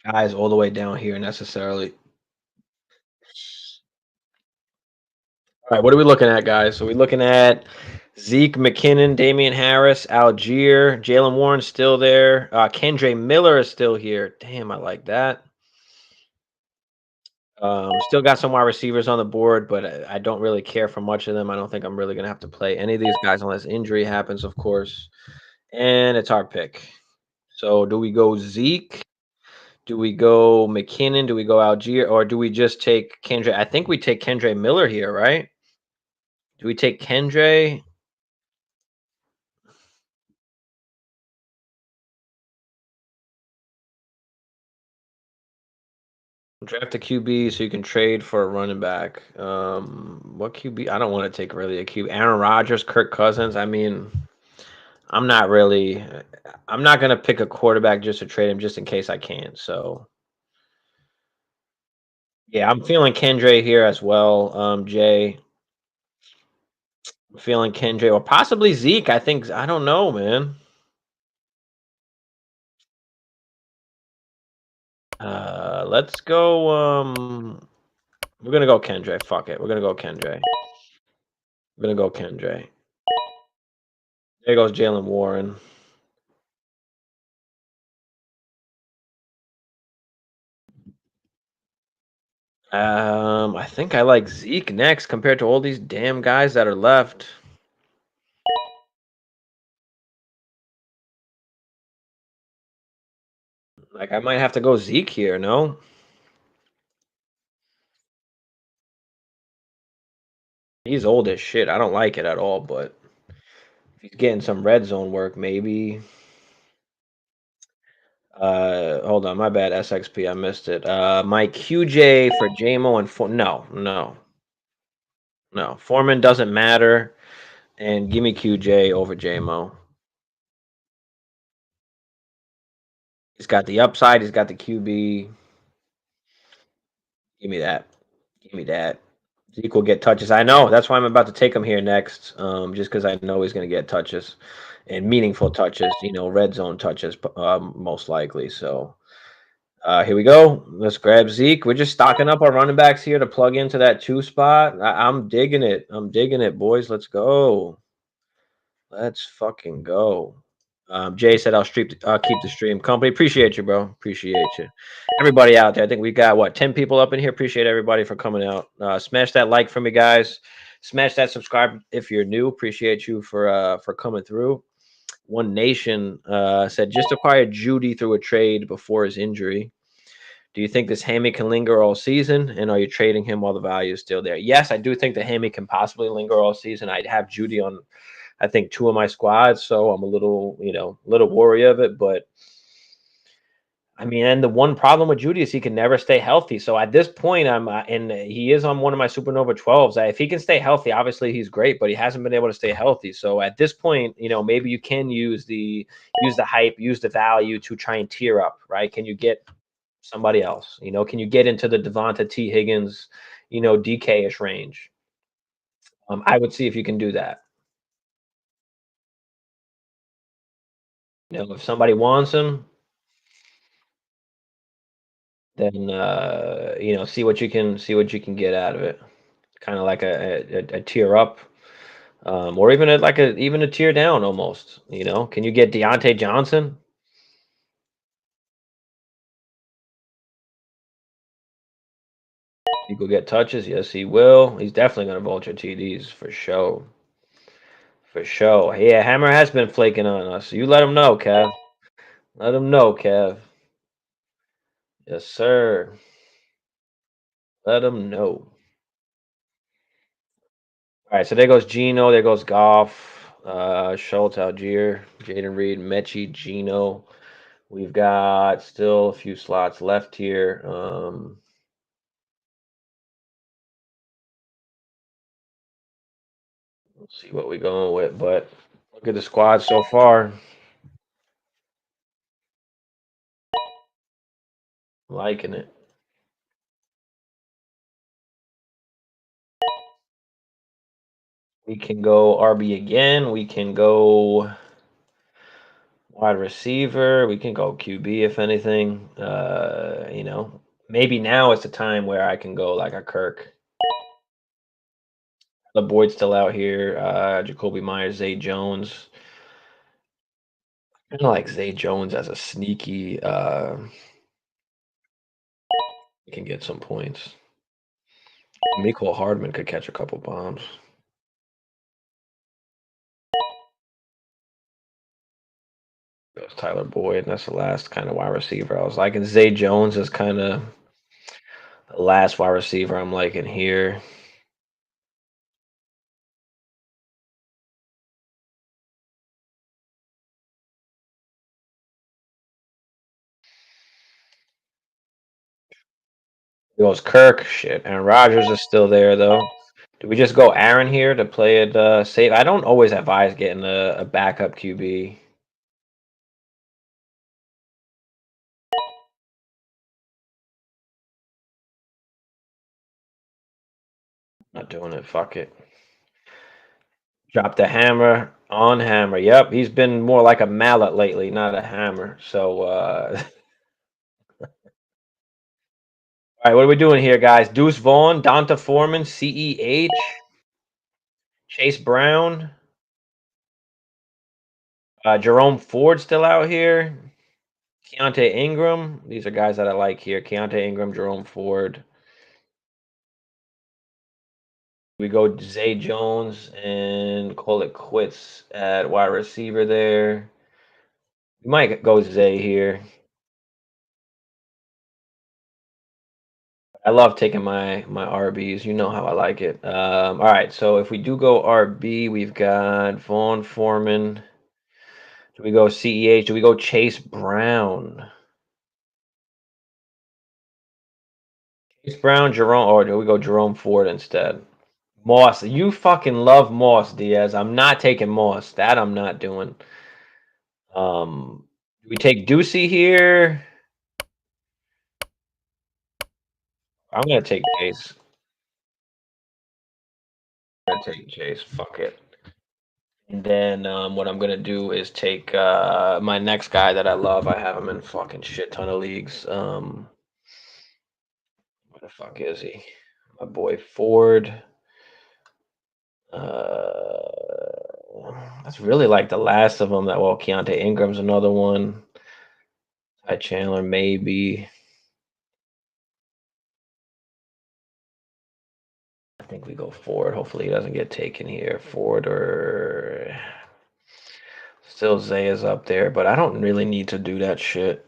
guys all the way down here necessarily. All right, what are we looking at, guys? So we're looking at Zeke, McKinnon, Damian Harris, Algier, Jalen Warren still there. Kendre Miller is still here. Damn, I like that. Still got some wide receivers on the board, but I don't really care for much of them. I don't think I'm really going to have to play any of these guys unless injury happens, of course. And it's our pick. So do we go Zeke? Do we go McKinnon? Do we go Algier? Or do we just take Kendre? I think we take Kendre Miller here, right? Do we take Kendre? Draft a QB so you can trade for a running back. What QB? I don't want to take really a QB. Aaron Rodgers, Kirk Cousins. I mean, I'm not really. I'm not gonna pick a quarterback just to trade him just in case I can. So yeah, I'm feeling Kendre here as well. Jay, I'm feeling Kendre or possibly Zeke. I think I don't know, man. Let's go. We're gonna go Kendre. Fuck it. We're gonna go Kendre. We're gonna go Kendre. There goes Jalen Warren. I think I like Zeke next compared to all these damn guys that are left. Like I might have to go Zeke here, no? He's old as shit. I don't like it at all, but if he's getting some red zone work, maybe. Hold on, my bad, SXP, I missed it. My QJ for JMO and no. Foreman doesn't matter, and give me QJ over JMO. He's got the upside. He's got the QB. Give me that. Give me that. Zeke will get touches. I know. That's why I'm about to take him here next. Just because I know he's going to get touches and meaningful touches. Red zone touches, most likely. So here we go. Let's grab Zeke. We're just stocking up our running backs here to plug into that 2 spot. I'm digging it. I'm digging it, boys. Let's go. Let's fucking go. Jay said I'll keep the stream company. Appreciate you, bro. Appreciate you. Everybody out there. I think we got 10 people up in here. Appreciate everybody for coming out. Smash that like for me, guys. Smash that subscribe if you're new. Appreciate you for coming through. One Nation said just acquired Judy through a trade before his injury. Do you think this hammy can linger all season? And are you trading him while the value is still there? Yes, I do think the hammy can possibly linger all season. I'd have Judy on I think 2 of my squads, so I'm a little, little worried of it. But I mean, and the one problem with Judy is he can never stay healthy. So at this point, and he is on one of my Supernova 12s. If he can stay healthy, obviously he's great, but he hasn't been able to stay healthy. So at this point, maybe you can use the hype, use the value to try and tier up, right? Can you get somebody else? Can you get into the Devonta T. Higgins, DK-ish range? I would see if you can do that. If somebody wants him, then see what you can get out of it. Kind of like a tier up, or even a tier down almost. Can you get Deontay Johnson? He will get touches. Yes, he will. He's definitely going to vulture TDs for sure. For sure. Yeah, Hammer has been flaking on us. You let him know, Kev. Let him know, Kev. Yes, sir. Let him know. All right, so there goes Gino. There goes Goff. Schultz, Algier, Jaden Reed, Mechie, Gino. We've got still a few slots left here. Let's see what we're going with, but look at the squad so far. Liking it. We can go RB again. We can go wide receiver. We can go QB if anything. Maybe now is the time where I can go like a Kirk. The Boyd's still out here. Jacoby Myers, Zay Jones. I like Zay Jones as a sneaky. Can get some points. Mecole Hardman could catch a couple bombs. That was Tyler Boyd, and that's the last kind of wide receiver I was liking. Zay Jones is kind of the last wide receiver I'm liking here. It goes Kirk. Shit. Aaron Rodgers is still there, though. Do we just go Aaron here to play it safe? I don't always advise getting a backup QB. Not doing it. Fuck it. Drop the hammer on hammer. Yep, he's been more like a mallet lately, not a hammer. So, all right, what are we doing here, guys? Deuce Vaughn, Donta Foreman, CEH, Chase Brown, Jerome Ford still out here, Keontae Ingram. These are guys that I like here. Keontae Ingram, Jerome Ford. We go Zay Jones and call it quits at wide receiver there. We might go Zay here. I love taking my RBs. You know how I like it. All right, so if we do go RB, we've got Vaughn Foreman. Do we go CEH? Do we go Chase Brown? Chase Brown, Jerome, or do we go Jerome Ford instead? Moss. You fucking love Moss, Diaz. I'm not taking Moss. That I'm not doing. Do we take Ducey here? I'm gonna take Chase. I'm gonna take Chase. Fuck it. And then what I'm gonna do is take my next guy that I love. I have him in fucking shit ton of leagues. Where the fuck is he? My boy Ford. That's really like the last of them. That well, Keontae Ingram's another one. Ty Chandler maybe. I think we go Ford. Hopefully he doesn't get taken here. Ford or still Zay is up there, but I don't really need to do that shit.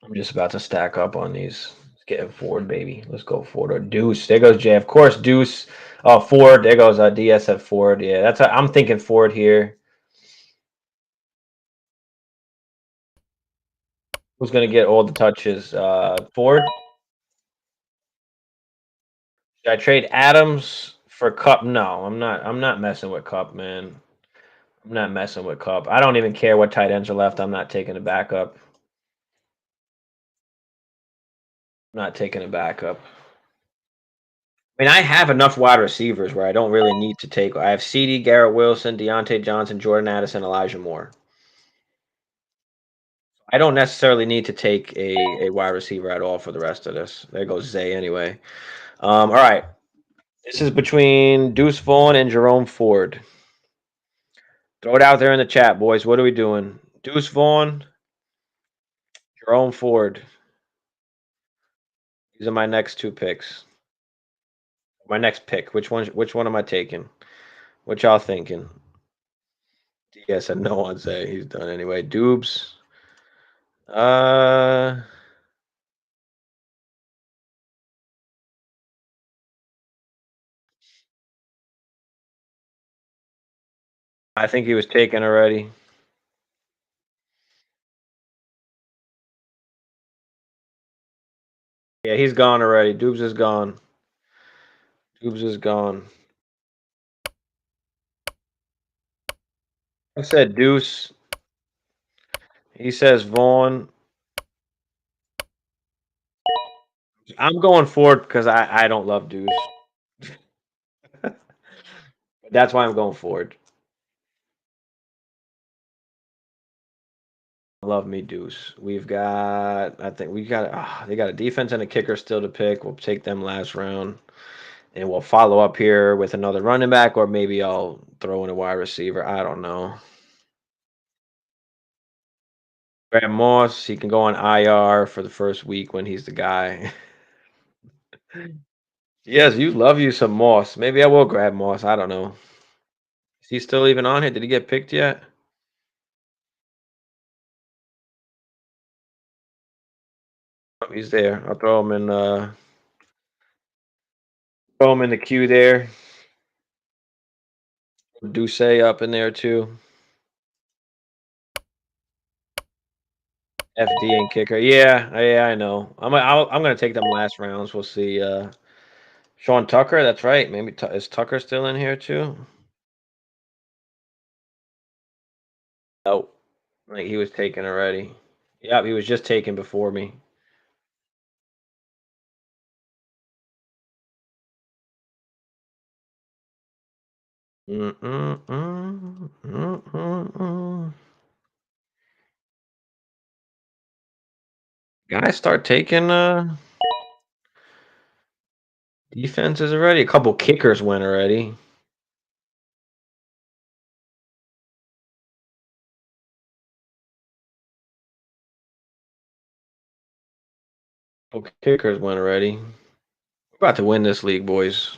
I'm just about to stack up on these. Let's get Ford, baby. Let's go Ford or Deuce. There goes Jay. Of course, Deuce. Oh, Ford. There goes DS at Ford. Yeah, that's. I'm thinking Ford here. Who's gonna get all the touches? Ford. Should I trade Adams for Cup? No, I'm not. I'm not messing with Cup, man. I'm not messing with Cup. I don't even care what tight ends are left. I'm not taking a backup. I'm not taking a backup. I mean, I have enough wide receivers where I don't really need to take. I have CD, Garrett Wilson, Deontay Johnson, Jordan Addison, Elijah Moore. I don't necessarily need to take a wide receiver at all for the rest of this. There goes Zay anyway. All right. This is between Deuce Vaughn and Jerome Ford. Throw it out there in the chat, boys. What are we doing? Deuce Vaughn, Jerome Ford. These are my next two picks. My next pick. Which one am I taking? What y'all thinking? DS said no on Zay. He's done anyway. Dubes. I think he was taken already. Yeah, he's gone already. Dubes is gone. Dubes is gone. I said Deuce. He says Vaughn. I'm going Ford because I don't love Deuce. That's why I'm going Ford. Love me Deuce. We've got. I think we got. They got a defense and a kicker still to pick. We'll take them last round. And we'll follow up here with another running back, or maybe I'll throw in a wide receiver. I don't know. Grab Moss, he can go on IR for the first week when he's the guy. Yes, you love you some Moss. Maybe I will grab Moss. I don't know. Is he still even on here? Did he get picked yet? Oh, he's there. I'll throw him in the queue there. Duce up in there too. FD and kicker. Yeah, I know. I'm gonna take them last rounds. We'll see. Sean Tucker. That's right. Maybe is Tucker still in here too? Nope. Like he was taken already. Yep, he was just taken before me. Guys start taking defenses already. A couple kickers went already. Couple kickers went already. We're about to win this league, boys.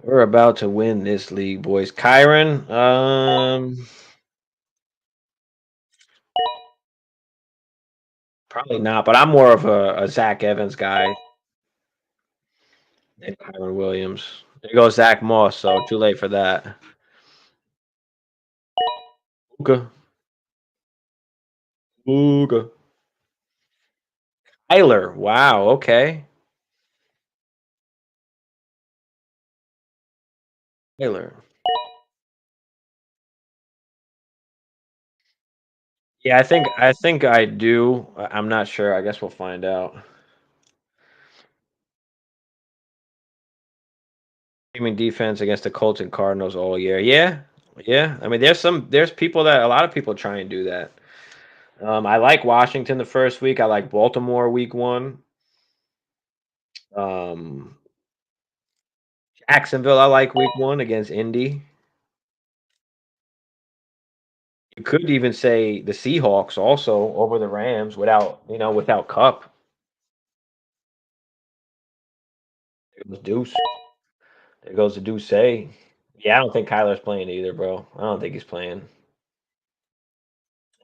We're about to win this league, boys. Kyron, probably not, but I'm more of a Zach Evans guy than Kyron Williams. There goes Zach Moss, so too late for that. Ooga. Ooga. Tyler, wow, okay. Taylor. Yeah, I think I do. I'm not sure. I guess we'll find out. Teaming defense against the Colts and Cardinals all year. Yeah. I mean, there's people that a lot of people try and do that. I like Washington the first week. I like Baltimore week 1. Um, Jacksonville I like week 1 against Indy. You could even say the Seahawks also over the Rams without Cup. It was Deuce. There goes the Deuce. Yeah, I don't think Kyler's playing either, bro. I don't think he's playing.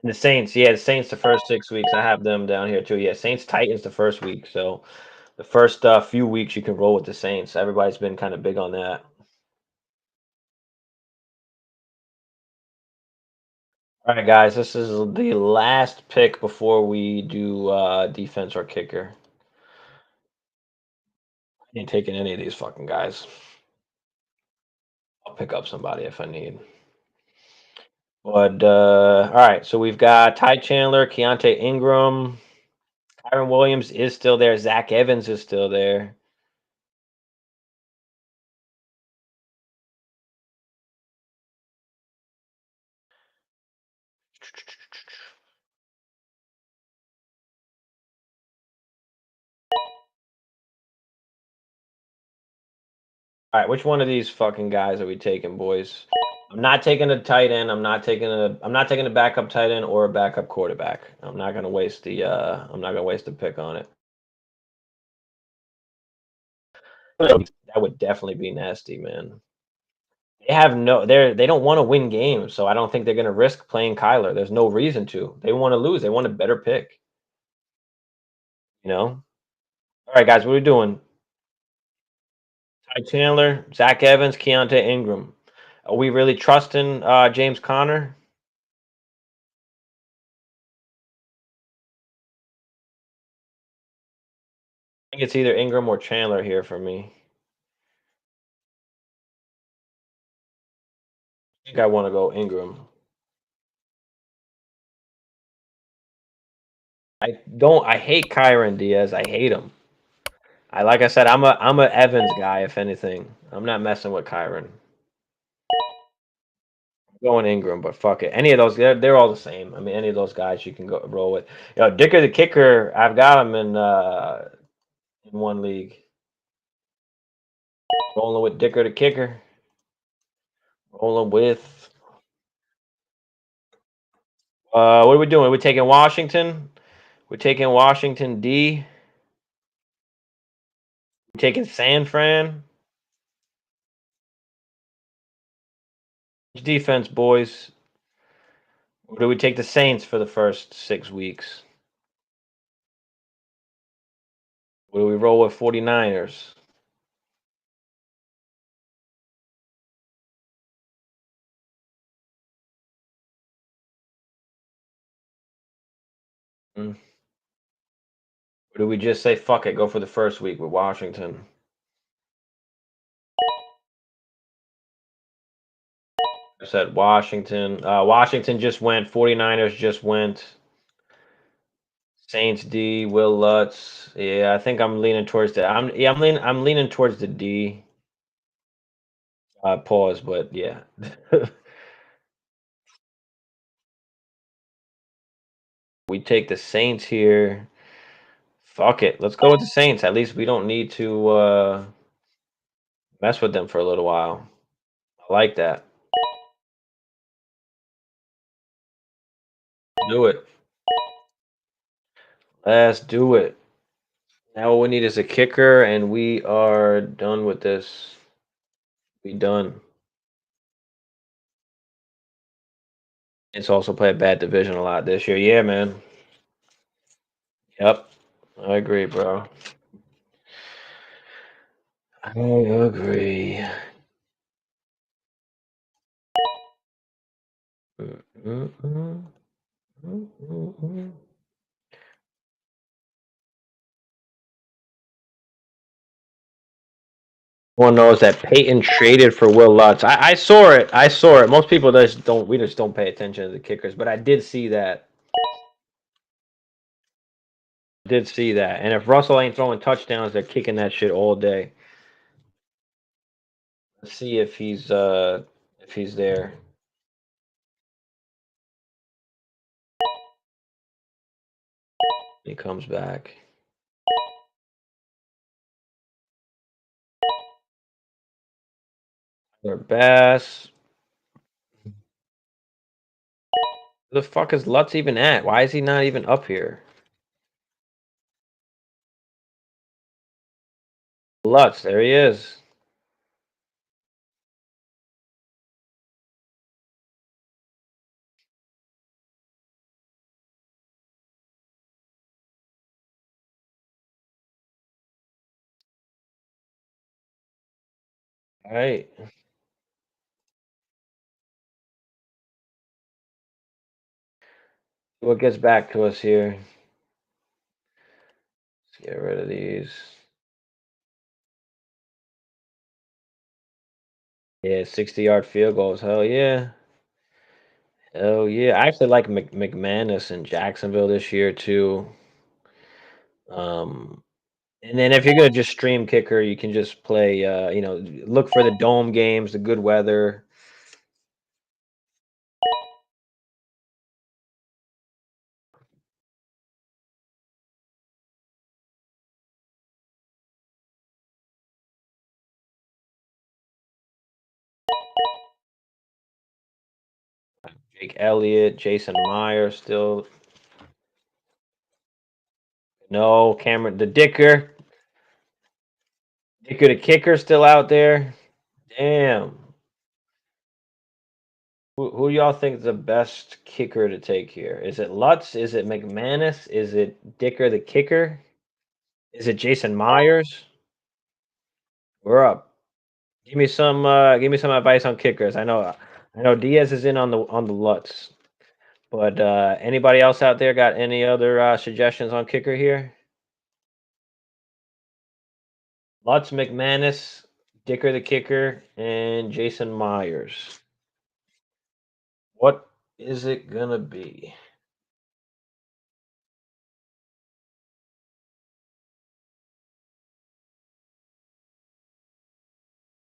And the Saints, yeah, the Saints the first 6 weeks. I have them down here too. Yeah, Saints Titans the first week. So the first few weeks you can roll with the Saints. Everybody's been kind of big on that. All right, guys, this is the last pick before we do defense or kicker. I ain't taking any of these fucking guys. I'll pick up somebody if I need. But all right, so we've got Ty Chandler, Keontae Ingram, Kyron Williams is still there. Zach Evans is still there. All right, which one of these fucking guys are we taking, boys? I'm not taking a tight end. I'm not taking a backup tight end or a backup quarterback. I'm not gonna waste the pick on it. That would definitely be nasty, man. They don't want to win games, so I don't think they're gonna risk playing Kyler. There's no reason to. They want to lose. They want a better pick. You know? All right, guys, what are we doing? Ty Chandler, Zach Evans, Keontae Ingram. Are we really trusting James Conner? I think it's either Ingram or Chandler here for me. I think I want to go Ingram. I hate Kyron Diaz. I hate him. Like I said, I'm a Evans guy, if anything. I'm not messing with Kyron. I'm going Ingram, but fuck it. Any of those, they're all the same. I mean, any of those guys you can go roll with. Dicker the kicker, I've got him in one league. Rolling with Dicker the kicker. Rolling with. What are we doing? We're taking Washington. We're taking Washington D. We're taking San Fran. Defense, boys. Or do we take the Saints for the first 6 weeks? Or do we roll with 49ers? Or do we just say fuck it, go for the first week with Washington? I said Washington. Washington just went. 49ers just went. Saints D. Will Lutz. Yeah, I think I'm leaning towards the. I'm leaning towards the D. Pause, but yeah. We take the Saints here. Fuck it. Let's go with the Saints. At least we don't need to mess with them for a little while. I like that. Do it. Let's do it. Now what we need is a kicker, and we are done with this. We done. It's also played bad division a lot this year. Yeah, man. Yep. I agree, bro. I agree. Everyone knows that Peyton traded for Will Lutz. I saw it. I saw it. Most people just don't. We just don't pay attention to the kickers, but I did see that. Did see that. And if Russell ain't throwing touchdowns, they're kicking that shit all day. Let's see if he's there. He comes back. Or Bass. Where the fuck is Lutz even at? Why is he not even up here? Lutz, there he is. All right. What gets back to us here? Let's get rid of these. Yeah, 60-yard field goals. Hell yeah. Hell yeah. I actually like McManus in Jacksonville this year too. Um, and then if you're gonna just stream kicker, you can just play look for the dome games, the good weather. Jake Elliott, Jason Meyer still. No, Cameron the Dicker. Dicker the kicker still out there. Damn. Who y'all think is the best kicker to take here? Is it Lutz? Is it McManus? Is it Dicker the kicker? Is it Jason Myers? We're up. Give me some advice on kickers. I know Diaz is in on the Lutz. But anybody else out there got any other suggestions on kicker here? Lutz, McManus, Dicker the kicker, and Jason Myers. What is it gonna be?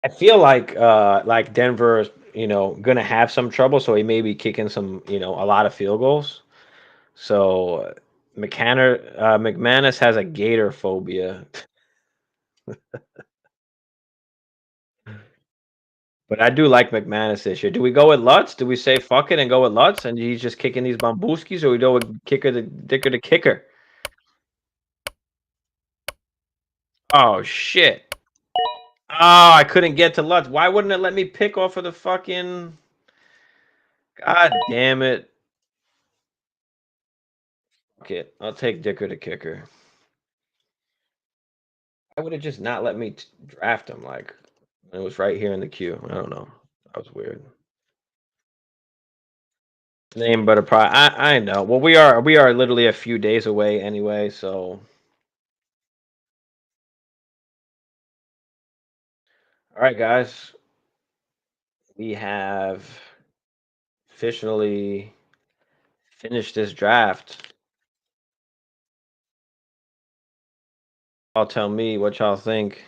I feel like Denver is, gonna have some trouble, so he may be kicking some, a lot of field goals. So McManus has a gator phobia. But I do like McManus this year. Do we go with Lutz? Do we say fuck it and go with Lutz and he's just kicking these Bambuskis, or we go with Dicker the kicker? Oh shit. Oh, I couldn't get to Lutz. Why wouldn't it let me pick off of the fucking... God damn it. Fuck it. I'll take Dicker the kicker. Why would it just not let me draft him? Like, it was right here in the queue. I don't know. That was weird. Name but a prize. I know. Well, we are literally a few days away anyway, so... All right, guys. We have officially finished this draft. Y'all tell me what y'all think.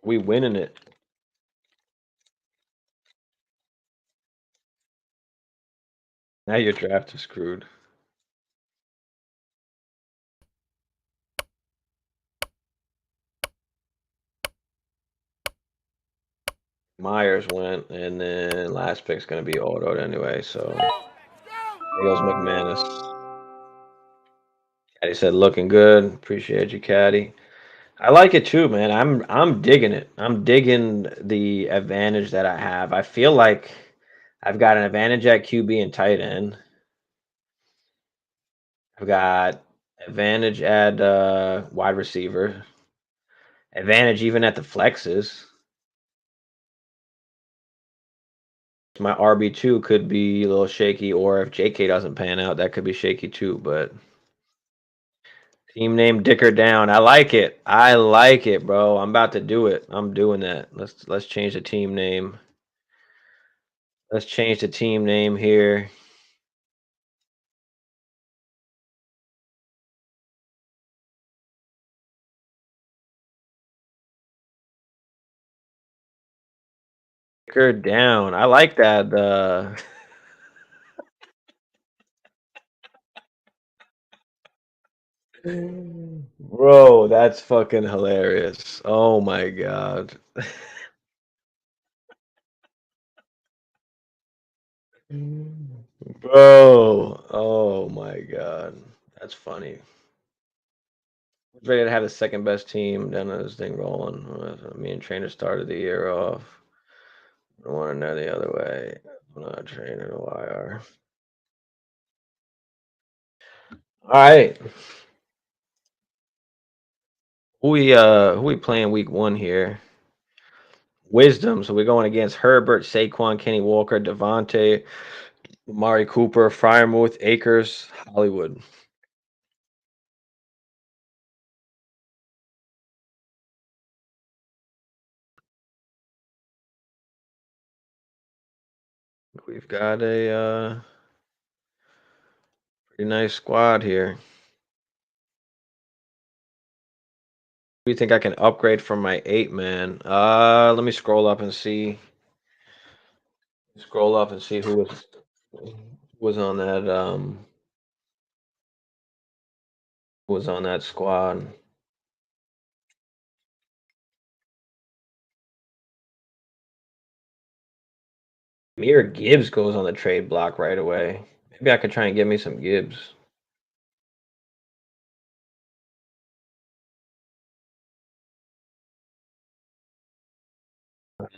We winning it. Now your draft is screwed. Myers went, and then last pick's going to be autoed anyway, so there goes McManus. Caddy said, looking good. Appreciate you, Caddy. I like it too, man. I'm digging it. I'm digging the advantage that I have. I feel like I've got an advantage at QB and tight end. I've got advantage at wide receiver. Advantage even at the flexes. My RB2 could be a little shaky, or if JK doesn't pan out, that could be shaky too. But team name Dicker down. I like it. I like it, bro. I'm about to do it. I'm doing that. Let's change the team name. Let's change the team name here. Dicker down. I like that. Bro, that's fucking hilarious. Oh my god. Bro, oh my god. That's funny. Ready to have the second best team, then this thing rolling. Me and Trainer started the year off. I want to know the other way. I'm not a trainer, YR. All right. Who we playing week 1 here? Wisdom. So we're going against Herbert, Saquon, Kenny Walker, Devontae, Amari Cooper, Fryermuth, Akers, Hollywood. We've got a pretty nice squad here. Do you think I can upgrade from my 8-man? Let me scroll up and see. Scroll up and see who was on that squad. Mir Gibbs goes on the trade block right away. Maybe I could try and get me some Gibbs.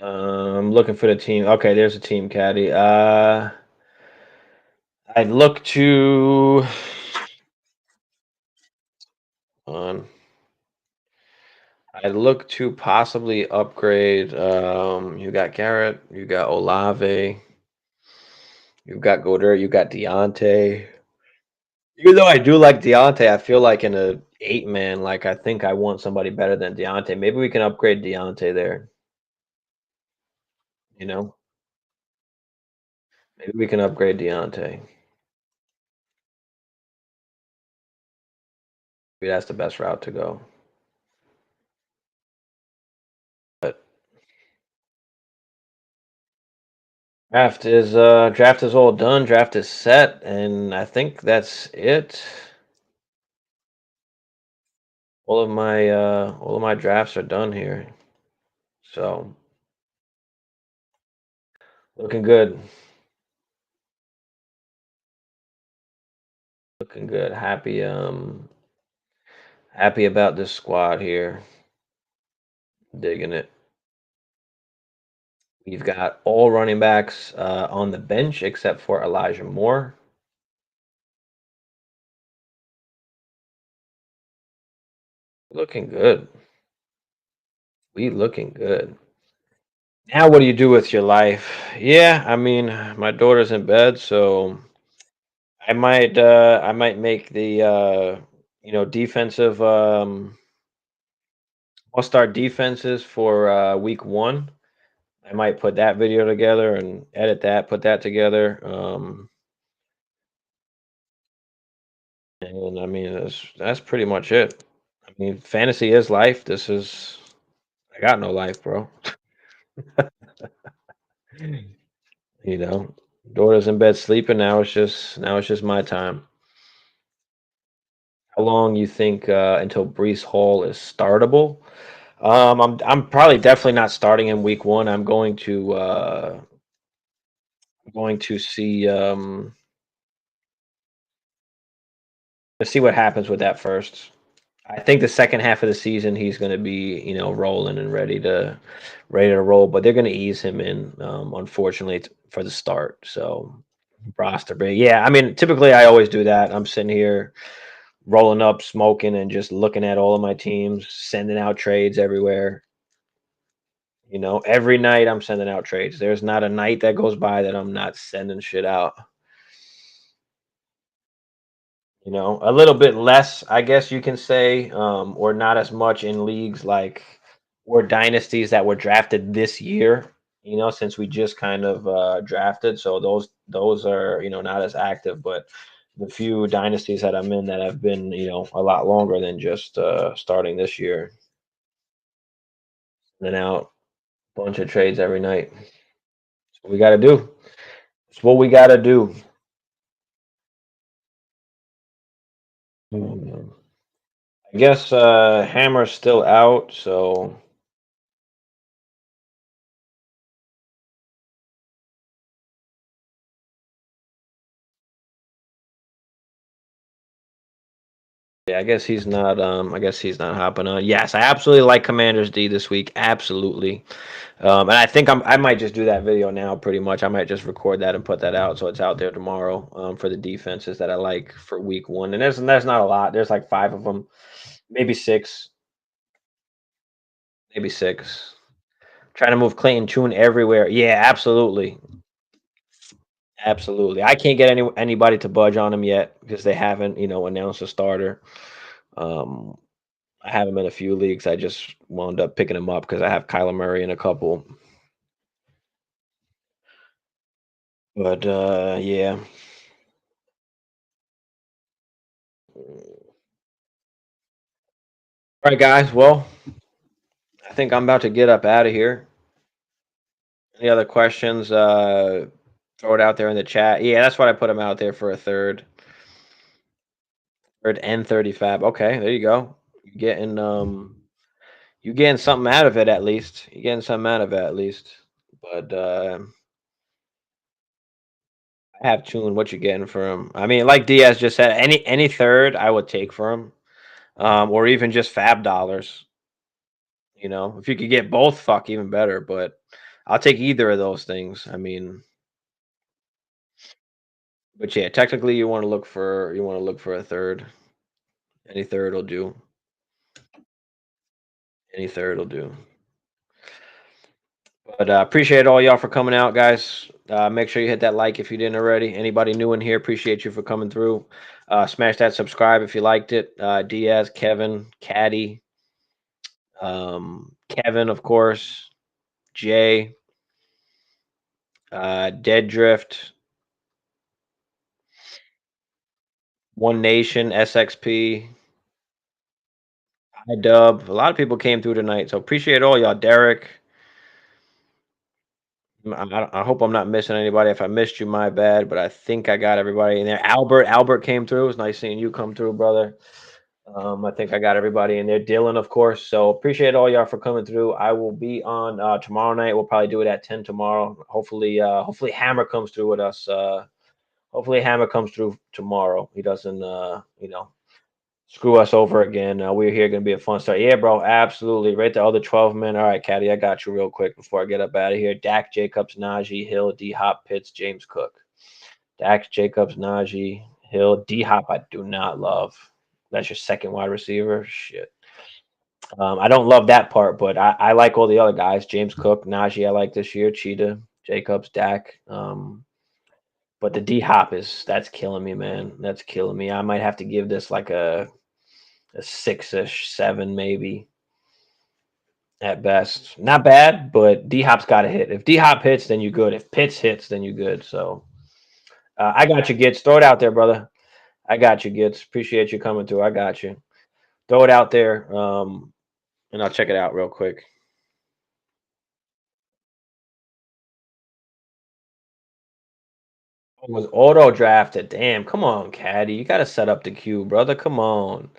I'm looking for the team. Okay, there's a team, Caddy. I'd look to I'd look to possibly upgrade. You got Garrett, you got Olave, you've got Goddard, you got Deontay. Even though I do like Deontay, I feel like in a 8-man, like I think I want somebody better than Deontay. Maybe we can upgrade Deontay there. You know, maybe we can upgrade Deontay. Maybe that's the best route to go. But draft is all done. Draft is set, and I think that's it. All of my drafts are done here. So looking good. Looking good. Happy about this squad here. Digging it. We've got all running backs on the bench except for Elijah Moore. Looking good. We looking good. Now what do you do with your life? Yeah, I mean, my daughter's in bed, so I might make the defensive I'll start defenses for week 1. I might put that video together and edit that, put that together. And I mean, that's pretty much it. I mean, fantasy is life. I got no life, bro. You know, daughter's in bed sleeping. Now it's just my time. How long you think until Brees Hall is startable? I'm probably definitely not starting in week 1. I'm going to see let's see what happens with that first. I think the second half of the season he's going to be, rolling and ready to roll, but they're going to ease him in, unfortunately, for the start. So roster, but yeah, I mean, typically I always do that. I'm sitting here rolling up, smoking, and just looking at all of my teams, sending out trades everywhere. Every night I'm sending out trades. There's not a night that goes by that I'm not sending shit out. A little bit less, I guess you can say, or not as much in leagues like or dynasties that were drafted this year. Since we just kind of drafted, so those are not as active. But the few dynasties that I'm in that have been a lot longer than just starting this year, and then out a bunch of trades every night. That's what we got to do. It's what we got to do. Mm. I guess Hammer's still out, so yeah, I guess he's not hopping on. Yes, I absolutely like Commanders D this week. Absolutely. And I think I might just do that video now pretty much. I might just record that and put that out so it's out there tomorrow for the defenses that I like for week 1. And there's not a lot. There's like 5 of them, maybe 6, maybe 6. Trying to move Clayton Tune everywhere. Yeah, absolutely. Absolutely. I can't get anybody to budge on him yet because they haven't, announced a starter. Um I have him in a few leagues. I just wound up picking him up because I have Kyler Murray in a couple. But yeah. All right, guys. Well, I think I'm about to get up out of here. Any other questions? Throw it out there in the chat. Yeah, that's what I put him out there for a third and 35. Okay, there you go. You getting something out of it at least. You getting something out of it at least. But I have Tune. What you getting for him? I mean, like Diaz just said, any third I would take for him. Or even just fab dollars. If you could get both, fuck, even better. But I'll take either of those things. I mean, but yeah, technically you want to look for a third. Any third will do. Any third will do. But appreciate all y'all for coming out, guys. Make sure you hit that like if you didn't already. Anybody new in here, appreciate you for coming through. Smash that subscribe if you liked it. Diaz, Kevin, Caddy, Kevin, of course, Jay, Dead Drift, One Nation, SXP, iDub. A lot of people came through tonight, so appreciate all y'all. Derek, I hope I'm not missing anybody. If I missed you, my bad. But I think I got everybody in there. Albert came through. It was nice seeing you come through, brother. I think I got everybody in there. Dylan, of course. So appreciate all y'all for coming through. I will be on tomorrow night. We'll probably do it at 10 tomorrow. Hopefully Hammer comes through with us. Hopefully Hammer comes through tomorrow. He doesn't screw us over again. We're here gonna be a fun start. Yeah, bro, absolutely. Right the other 12 men. All right, Caddy, I got you real quick before I get up out of here. Dak, Jacobs, Najee, Hill, D Hop, Pitts, James Cook. Dak, Jacobs, Najee, Hill, D Hop. I do not love. That's your second wide receiver. Shit. I don't love that part, but I like all the other guys. James Cook, Najee, I like this year. Cheetah, Jacobs, Dak. But the D Hop that's killing me, man. That's killing me. I might have to give this like a 6-ish, 7 maybe at best. Not bad, but D Hop's got to hit. If D Hop hits, then you good. If Pitts hits, then you good. So I got you, Gits. Throw it out there, brother. I got you, Gits. Appreciate you coming through. I got you. Throw it out there, and I'll check it out real quick. Was auto drafted. Damn, come on, Caddy. You got to set up the queue, brother. Come on.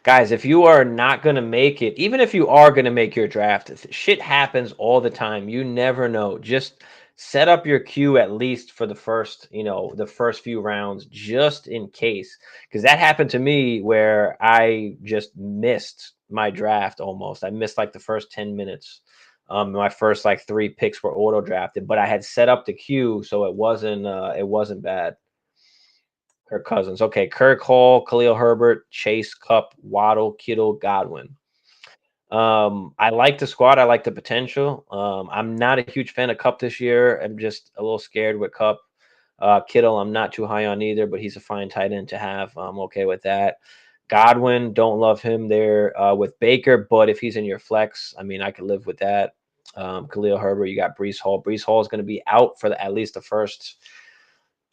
Guys, if you are not going to make it, even if you are going to make your draft, shit happens all the time. You never know. Just set up your queue at least for the first, the first few rounds, just in case. Because that happened to me where I just missed my draft almost. I missed like the first 10 minutes. My first like 3 picks were auto drafted, but I had set up the queue, so it wasn't bad. Kirk Cousins. Okay, Kirk Hall, Khalil Herbert, Chase, Cup, Waddle, Kittle, Godwin. I like the squad. I like the potential. I'm not a huge fan of Cup this year. I'm just a little scared with Cup. Kittle, I'm not too high on either, but he's a fine tight end to have. I'm okay with that. Godwin, don't love him there with Baker, but if he's in your flex, I mean, I could live with that. Khalil Herbert, you got Brees Hall. Brees Hall is going to be out for at least the first,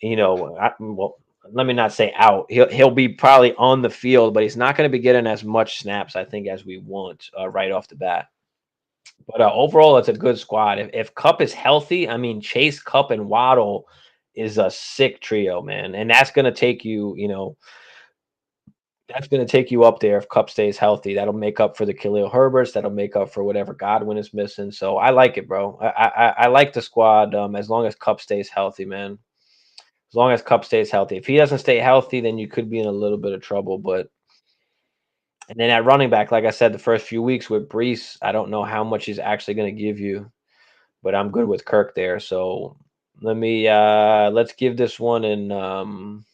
well, let me not say out. He'll be probably on the field, but he's not going to be getting as much snaps, I think, as we want right off the bat. But overall, it's a good squad. If Cup is healthy, I mean, Chase, Cup, and Waddle is a sick trio, man, and that's going to take you, that's going to take you up there if Cup stays healthy. That'll make up for the Khalil Herberts. That'll make up for whatever Godwin is missing. So I like it, bro. I like the squad as long as Cup stays healthy, man. As long as Cup stays healthy. If he doesn't stay healthy, then you could be in a little bit of trouble. But and then at running back, like I said, the first few weeks with Brees, I don't know how much he's actually going to give you, but I'm good with Kirk there. So let's give this one in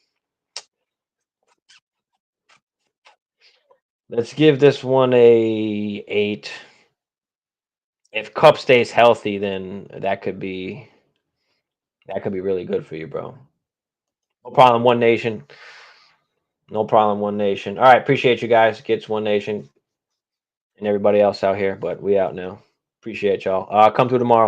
let's give this one a 8. If Cup stays healthy, then that could be really good for you, bro. No problem, One Nation. No problem, One Nation. All right, appreciate you guys. Gets One Nation and everybody else out here, but we out now. Appreciate y'all. Come through tomorrow.